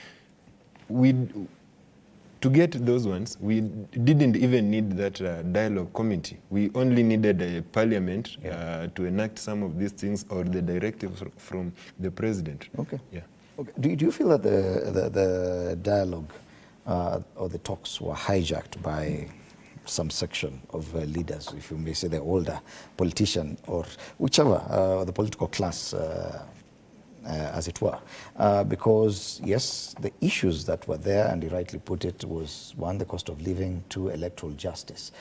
To get those ones, we didn't even need that dialogue committee. We only needed a parliament to enact some of these things, or the directives from the president. Okay. Yeah. Okay. Do you feel that the dialogue or the talks were hijacked by some section of leaders, if you may say the older politician, or whichever, the political class, as it were, because yes, the issues that were there, and you rightly put it, was one, the cost of living, two, electoral justice,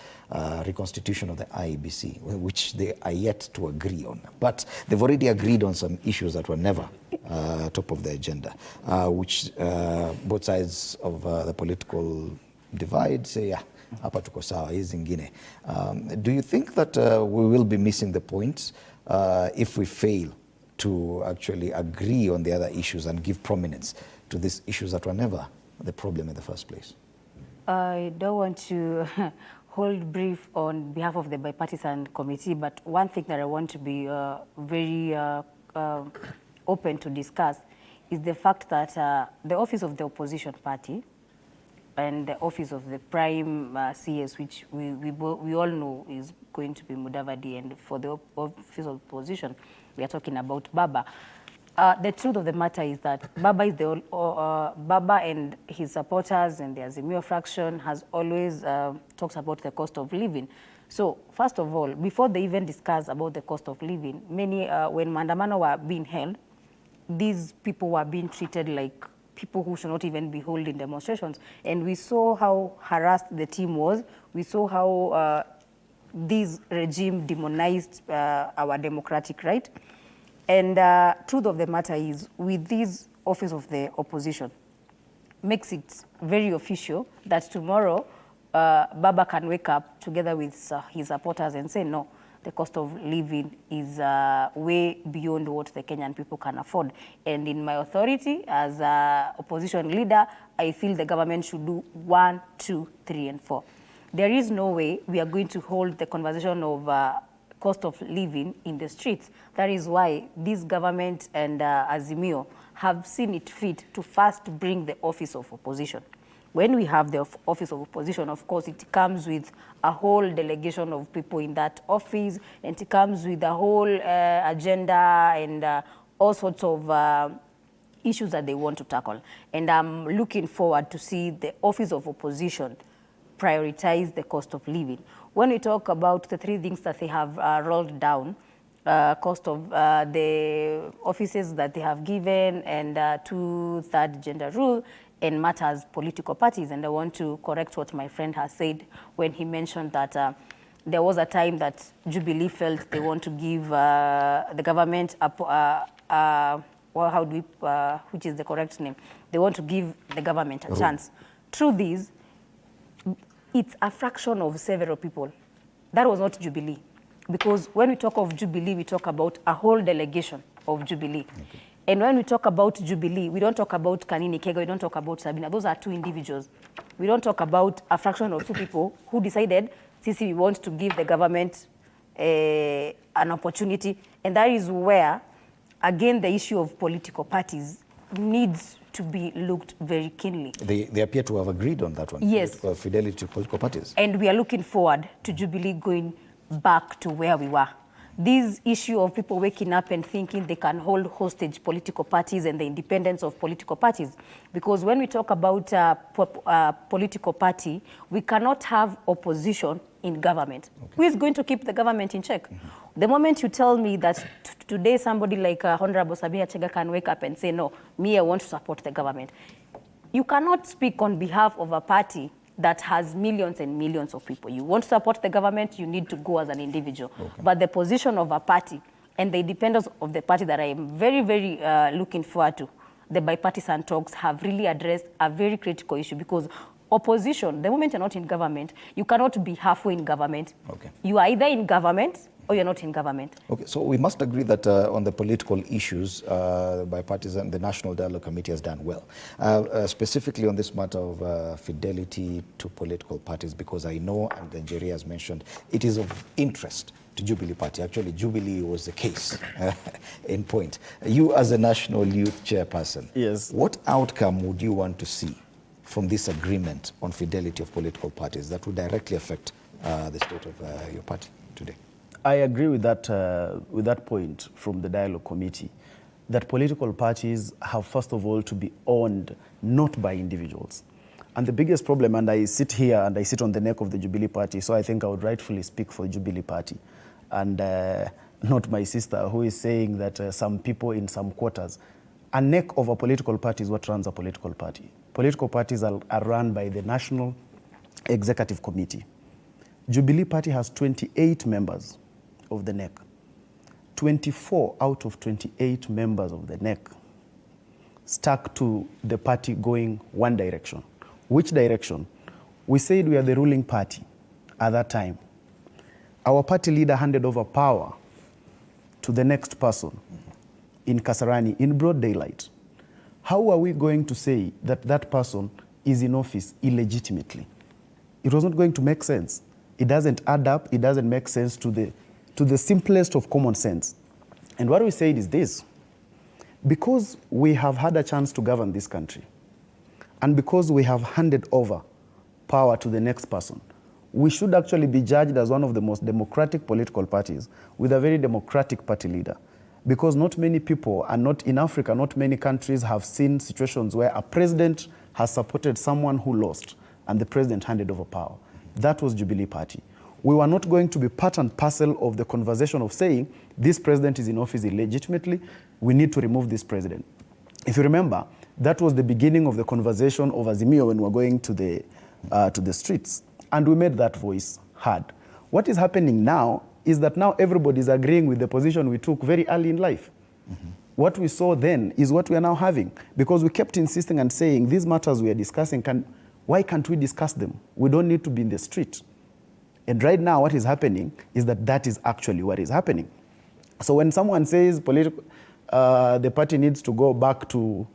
reconstitution of the IEBC, which they are yet to agree on. But they've already agreed on some issues that were never top of the agenda, which both sides of the political divide say, yeah, hapa tuko sawa, hizi zingine. Do you think that we will be missing the point if we fail to actually agree on the other issues and give prominence to these issues that were never the problem in the first place? I don't want to hold brief on behalf of the bipartisan committee, but one thing that I want to be very open to discuss is the fact that the office of the opposition party and the office of the prime CS, which we all know is going to be Mudavadi, and for the office of opposition, we are talking about Baba. The truth of the matter is that Baba and his supporters and the Azimio fraction has always talked about the cost of living. So first of all, before they even discuss about the cost of living, many, when Mandamano were being held, these people were being treated like people who should not even be holding demonstrations. And we saw how harassed the team was. We saw how this regime demonized our democratic right. And truth of the matter is, with this office of the opposition, makes it very official that tomorrow Baba can wake up together with his supporters and say, no, the cost of living is way beyond what the Kenyan people can afford. And in my authority as an opposition leader, I feel the government should do 1, 2, 3, and 4. There is no way we are going to hold the conversation of cost of living in the streets. That is why this government and Azimio have seen it fit to first bring the office of opposition. When we have the office of opposition, of course, it comes with a whole delegation of people in that office, and it comes with a whole agenda and all sorts of issues that they want to tackle. And I'm looking forward to see the office of opposition prioritize the cost of living. When we talk about the three things that they have rolled down, cost of the offices that they have given, and 2/3 gender rule, and matters political parties. And I want to correct what my friend has said when he mentioned that there was a time that Jubilee felt they want to give the government which is the correct name? They want to give the government a chance. Truth is, it's a fraction of several people. That was not Jubilee. Because when we talk of Jubilee, we talk about a whole delegation of Jubilee. Okay. And when we talk about Jubilee, we don't talk about Kanini Kega, we don't talk about Sabina. Those are two individuals. We don't talk about a fraction of two people who decided, Sisi, we want to give the government an opportunity. And that is where, again, the issue of political parties needs to be looked very keenly. They appear to have agreed on that one. Yes. Fidelity to political parties. And we are looking forward to Jubilee going back to where we were. This issue of people waking up and thinking they can hold hostage political parties and the independence of political parties. Because when we talk about political party, we cannot have opposition in government. Okay. Who is going to keep the government in check? The moment you tell me that today somebody like Honorable Sabina Chega can wake up and say, no, me, I want to support the government. You cannot speak on behalf of a party that has millions and millions of people. You want to support the government, you need to go as an individual. Okay. But the position of a party and the independence of the party that I am very, very looking forward to, the bipartisan talks have really addressed a very critical issue, because opposition, the moment you're not in government, you cannot be halfway in government. Okay. You are either in government or you're not in government. Okay, so we must agree that on the political issues, bipartisan, the National Dialogue Committee has done well. Specifically on this matter of fidelity to political parties, because I know, and Nigeria has mentioned, it is of interest to Jubilee Party. Actually, Jubilee was the case in point. You as a National Youth Chairperson, yes, what outcome would you want to see from this agreement on fidelity of political parties that would directly affect the state of your party today? I agree with that point from the Dialogue Committee, that political parties have, first of all, to be owned not by individuals. And the biggest problem, and I sit here and I sit on the neck of the Jubilee Party, so I think I would rightfully speak for Jubilee Party, and not my sister who is saying that some people in some quarters. A neck of a political party is what runs a political party. Political parties are run by the National Executive Committee. Jubilee Party has 28 members of the NEC. 24 out of 28 members of the NEC stuck to the party going one direction. Which direction? We said we are the ruling party at that time. Our party leader handed over power to the next person in Kasarani in broad daylight. How are we going to say that that person is in office illegitimately? It was not going to make sense. It doesn't add up. It doesn't make sense to the simplest of common sense. And what we said is this: because we have had a chance to govern this country, and because we have handed over power to the next person, we should actually be judged as one of the most democratic political parties with a very democratic party leader. Because not many people, and not in Africa, not many countries have seen situations where a president has supported someone who lost and the president handed over power. That was Jubilee Party. We were not going to be part and parcel of the conversation of saying, this president is in office illegitimately, we need to remove this president. If you remember, that was the beginning of the conversation of Azimio when we were going to the streets. And we made that voice heard. What is happening now is that now everybody is agreeing with the position we took very early in life. Mm-hmm. What we saw then is what we are now having, because we kept insisting and saying, these matters we are discussing, why can't we discuss them? We don't need to be in the street. And right now what is happening is that is actually what is happening. So when someone says the party needs to go back to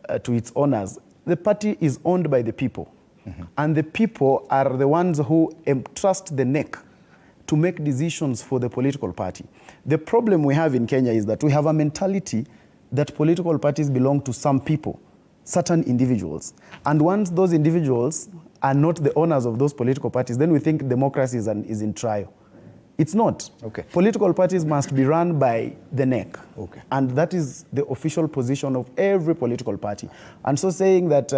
its owners, the party is owned by the people. Mm-hmm. And the people are the ones who entrust the neck to make decisions for the political party. The problem we have in Kenya is that we have a mentality that political parties belong to some people, certain individuals. And once those individuals are not the owners of those political parties, then we think democracy is in trial. It's not. Okay. Political parties must be run by the neck. Okay. And that is the official position of every political party. And so saying that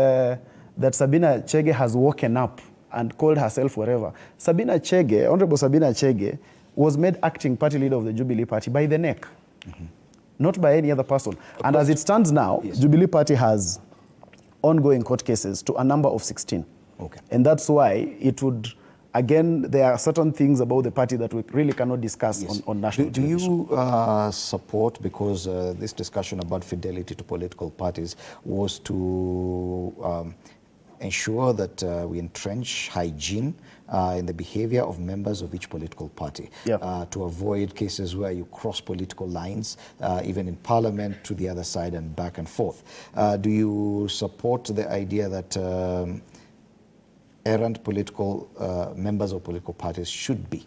Sabina Chege has woken up and called herself whatever. Honorable Sabina Chege was made acting party leader of the Jubilee Party by the neck, mm-hmm. not by any other person. And as it stands now, yes. Jubilee Party has ongoing court cases to a number of 16. Okay. And that's why it would Again, there are certain things about the party that we really cannot discuss on national television. Do you support, because this discussion about fidelity to political parties was to ensure that we entrench hygiene in the behavior of members of each political party, to avoid cases where you cross political lines, even in parliament, to the other side and back and forth. Do you support the idea that errant political members of political parties should be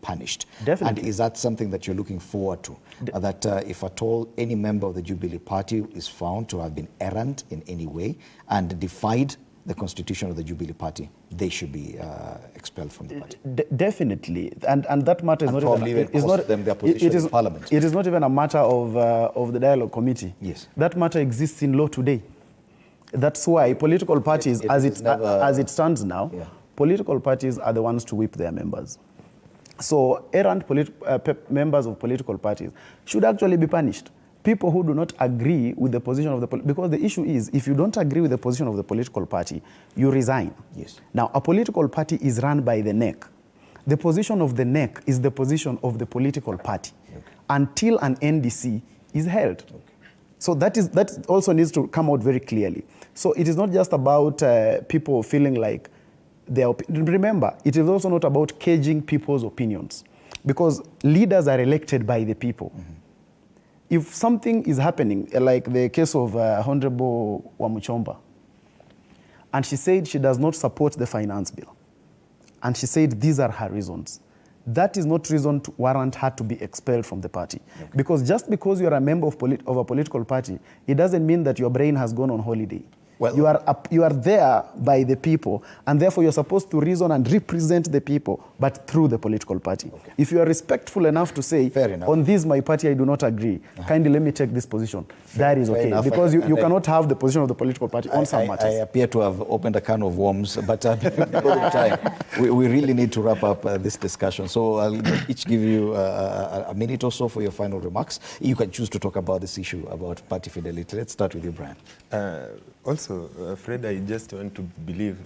punished? Definitely. And is that something that you're looking forward to? That if at all any member of the Jubilee Party is found to have been errant in any way and defied the constitution of the Jubilee Party, they should be expelled from the party? Definitely, and that matter is And not probably even, even cost them their position in Parliament. It is not even a matter of the dialogue committee. Yes. That matter exists in law today. That's why political parties, as it stands now, political parties are the ones to whip their members. So errant members of political parties should actually be punished. People who do not agree with the position of the because the issue is, if you don't agree with the position of the political party, you resign. Yes. Now, a political party is run by the neck. The position of the neck is the position of the political party until an NDC is held. So that also needs to come out very clearly. So it is not just about people feeling like remember, it is also not about caging people's opinions, because leaders are elected by the people. If something is happening, like the case of Honorable Wamuchomba, and she said she does not support the finance bill, and she said these are her reasons, that is not reason to warrant her to be expelled from the party. Because just because you are a member of a political party, it doesn't mean that your brain has gone on holiday. Well, you are there by the people, and therefore you're supposed to reason and represent the people, but through the political party. If you are respectful enough to say, on this my party I do not agree, kindly let me take this position, that is okay. Because you cannot have the position of the political party on some matters. I appear to have opened a can of worms, but because of time, we really need to wrap up this discussion. So I'll each give you a minute or so for your final remarks. You can choose to talk about this issue about party fidelity. Let's start with you, Brian. Also, Fred, I just want to believe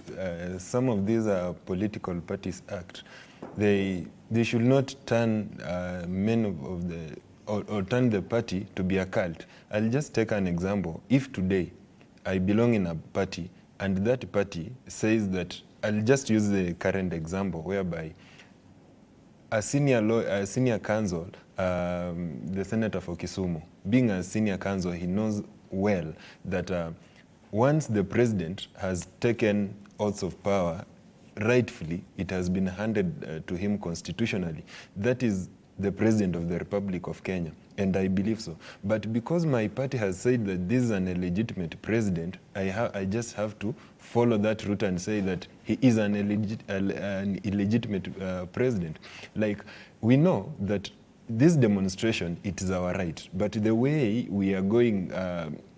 some of these political parties act. They should not turn men of the or turn the party to be a cult. I'll just take an example. If today I belong in a party and that party says that, I'll just use the current example whereby a senior counsel, the senator for Kisumu, being a senior counsel, he knows well that once the president has taken oaths of power, rightfully, it has been handed to him constitutionally. That is the president of the Republic of Kenya, and I believe so. But because my party has said that this is an illegitimate president, I just have to follow that route and say that he is an illegitimate president. Like, we know that this demonstration, it is our right, but the way we are going,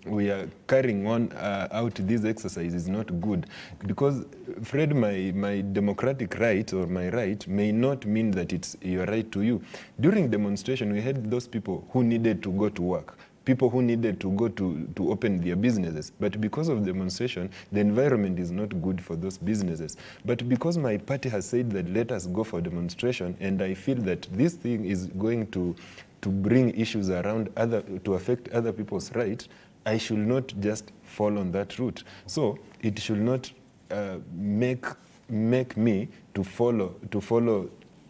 we are carrying on out this exercise is not good, because Fred, my democratic right or my right may not mean that it's your right to you. During demonstration, we had those people who needed to go to work, people who needed to go to open their businesses. But because of demonstration, the environment is not good for those businesses. But because my party has said that let us go for demonstration, and I feel that this thing is going to bring issues around to affect other people's rights, I should not just fall on that route. So it should not make me to follow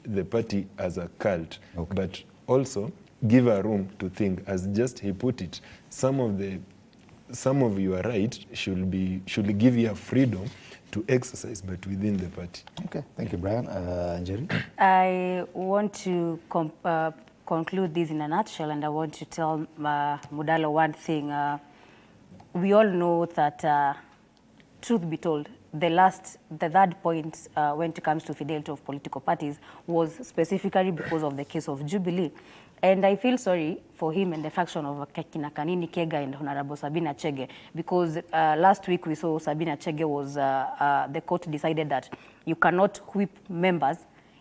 the party as a cult, but also give a room to think, as just he put it. Some of your right should give you a freedom to exercise, but within the party. Okay, thank you, Brian. Njeri? I want to conclude this in a nutshell, and I want to tell Mudalo one thing. We all know that, truth be told, the third point when it comes to fidelity of political parties was specifically because of the case of Jubilee. And I feel sorry for him and the faction of Kekina Kanini Kega and Honorable Sabina Chege, because last week we saw Sabina Chege was, the court decided that you cannot whip members,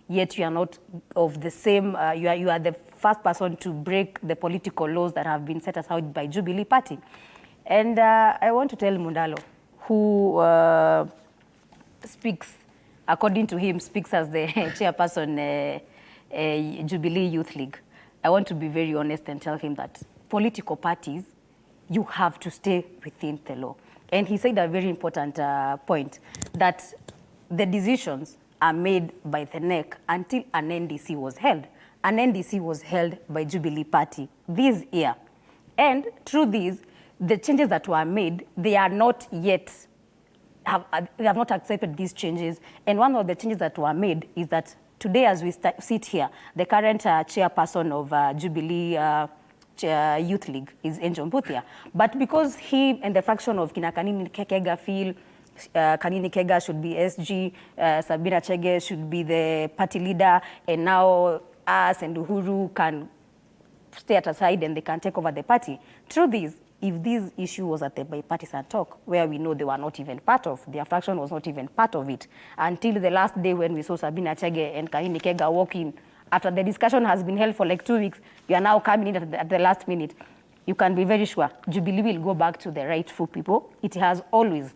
yet you are not of the same, you are the first person to break the political laws that have been set aside by Jubilee Party. And I want to tell Mundalo, who speaks according to him, speaks as the chairperson, Jubilee Youth League. I want to be very honest and tell him that political parties, you have to stay within the law. And he said a very important point, that the decisions are made by the NEC until an NDC was held. An NDC was held by Jubilee Party this year. And through these, the changes that were made, they are not yet, they have not accepted these changes. And one of the changes that were made is that today, as we sit here, the current chairperson of Jubilee Youth League is Angel Mbuthia. But because he and the faction of Kanini Kega feel Kanini Kega should be SG, Sabina Chege should be the party leader, and now us and Uhuru can stay at a side and they can take over the party. Through this, if this issue was at the bipartisan talk, where we know they were not even part of, their faction was not even part of it, until the last day when we saw Sabina Chege and Kanini Kega walk in, after the discussion has been held for like 2 weeks, you are now coming in at the last minute. You can be very sure Jubilee will go back to the rightful people. It has always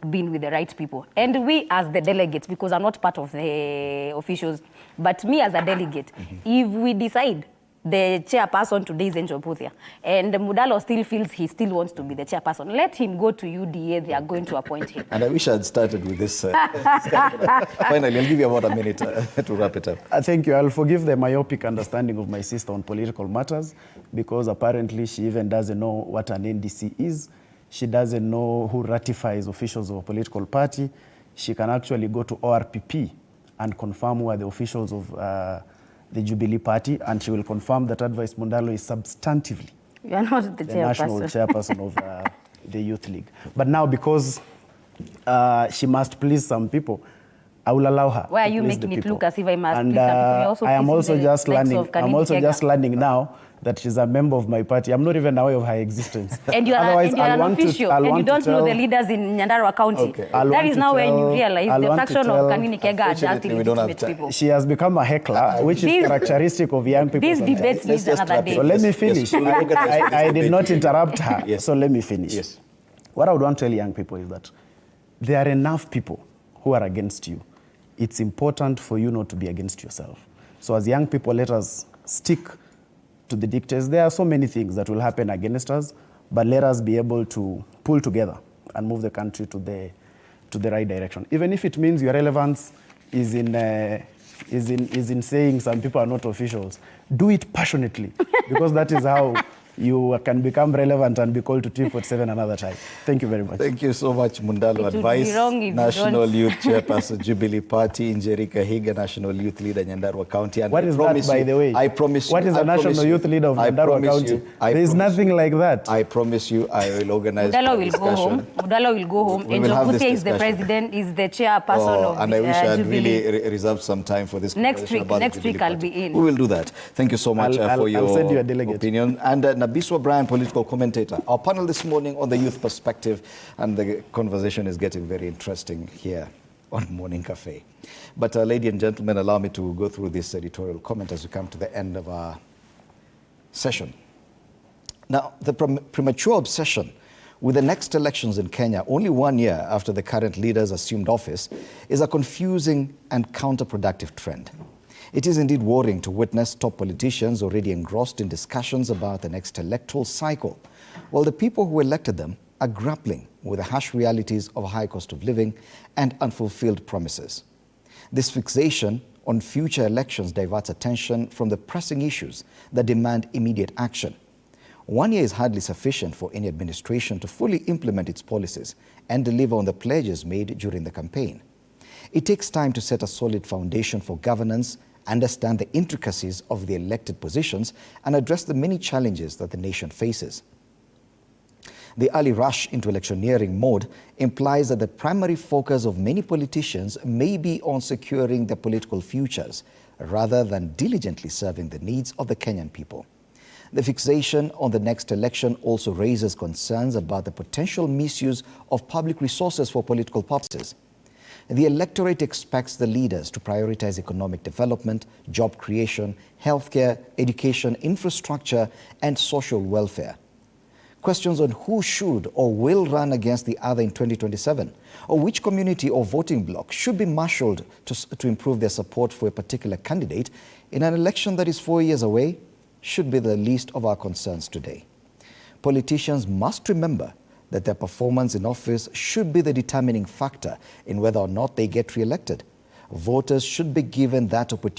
been with the right people. And we as the delegates, because I'm not part of the officials, but me as a delegate, if we decide the chairperson today is Angel Mbuthia, and Mudalo still feels he still wants to be the chairperson, let him go to UDA, they are going to appoint him. And I wish I had started with this. Finally, I'll give you about a minute to wrap it up. Thank you. I'll forgive the myopic understanding of my sister on political matters, because apparently she even doesn't know what an NDC is. She doesn't know who ratifies officials of a political party. She can actually go to ORPP and confirm who are the officials of the Jubilee Party, and she will confirm that Advice Mundalo is substantively You are not the national chairperson of the Youth League. But now, because she must please some people, I will allow her. Why are to you please making the it people. look as if I must And please some people? You're also I am pleasing also the just likes learning. of I'm Kanini also Kega. just learning now that she's a member of my party. I'm not even aware of her existence. And you are, Otherwise, and you are I'll an want to- official, I'll and you want to don't know tell- the leaders in Nyandarua County. Okay. I'll That want is to now when you tell- realize I'll the want to faction of tell- Kanini Kega are just Unfortunately, we don't have illegitimate time. people. She has become a heckler, which is These- characteristic of young people. These sometimes. debates Let's need just another wrap it day. So let me Yes, finish. yes, we'll organize this I did debate. not interrupt her, Yes. so let me finish. Yes. What I would want to tell young people is that there are enough people who are against you. It's important for you not to be against yourself. So as young people, let us stick to the dictates. There are so many things that will happen against us, but let us be able to pull together and move the country to the right direction. Even if it means your relevance is in saying some people are not officials, do it passionately, because that is how you can become relevant and be called to T47 another time. Thank you very much. Thank you so much, Mundalo It would be Advice, wrong if you National don't. Youth Chairperson, Jubilee Party, Njeri Higa, National Youth Leader, Nyandarua County. And What I is that, promise by you- the way? I promise you. What is I a national promise you- youth leader of I Nyandarua promise County? you- I There is promise nothing you- like that. I promise you, I will organize Mudalo a will go home. discussion. Mudalo will go home. We And will have this Mbuthia is the discussion. president, is the chairperson of And I wish I had Jubilee. really reserved some time for this Next conversation week- about the next Jubilee week I'll Party. be in. We will do that. Thank you so much I'll for your send you a delegate. opinion. And Nabiswa Bryan, political commentator. Our panel this morning on the youth perspective, and the conversation is getting very interesting here on Morning Cafe. But ladies and gentlemen, allow me to go through this editorial comment as we come to the end of our session. Now, the premature obsession with the next elections in Kenya, only 1 year after the current leaders assumed office, is a confusing and counterproductive trend. It is indeed worrying to witness top politicians already engrossed in discussions about the next electoral cycle, while the people who elected them are grappling with the harsh realities of a high cost of living and unfulfilled promises. This fixation on future elections diverts attention from the pressing issues that demand immediate action. 1 year is hardly sufficient for any administration to fully implement its policies and deliver on the pledges made during the campaign. It takes time to set a solid foundation for governance, understand the intricacies of the elected positions, and address the many challenges that the nation faces. The early rush into electioneering mode implies that the primary focus of many politicians may be on securing their political futures rather than diligently serving the needs of the Kenyan people. The fixation on the next election also raises concerns about the potential misuse of public resources for political purposes. The electorate expects the leaders to prioritize economic development, job creation, healthcare, education, infrastructure, and social welfare. Questions on who should or will run against the other in 2027, or which community or voting bloc should be marshaled to improve their support for a particular candidate in an election that is 4 years away, should be the least of our concerns today. Politicians must remember that their performance in office should be the determining factor in whether or not they get re-elected. Voters should be given that opportunity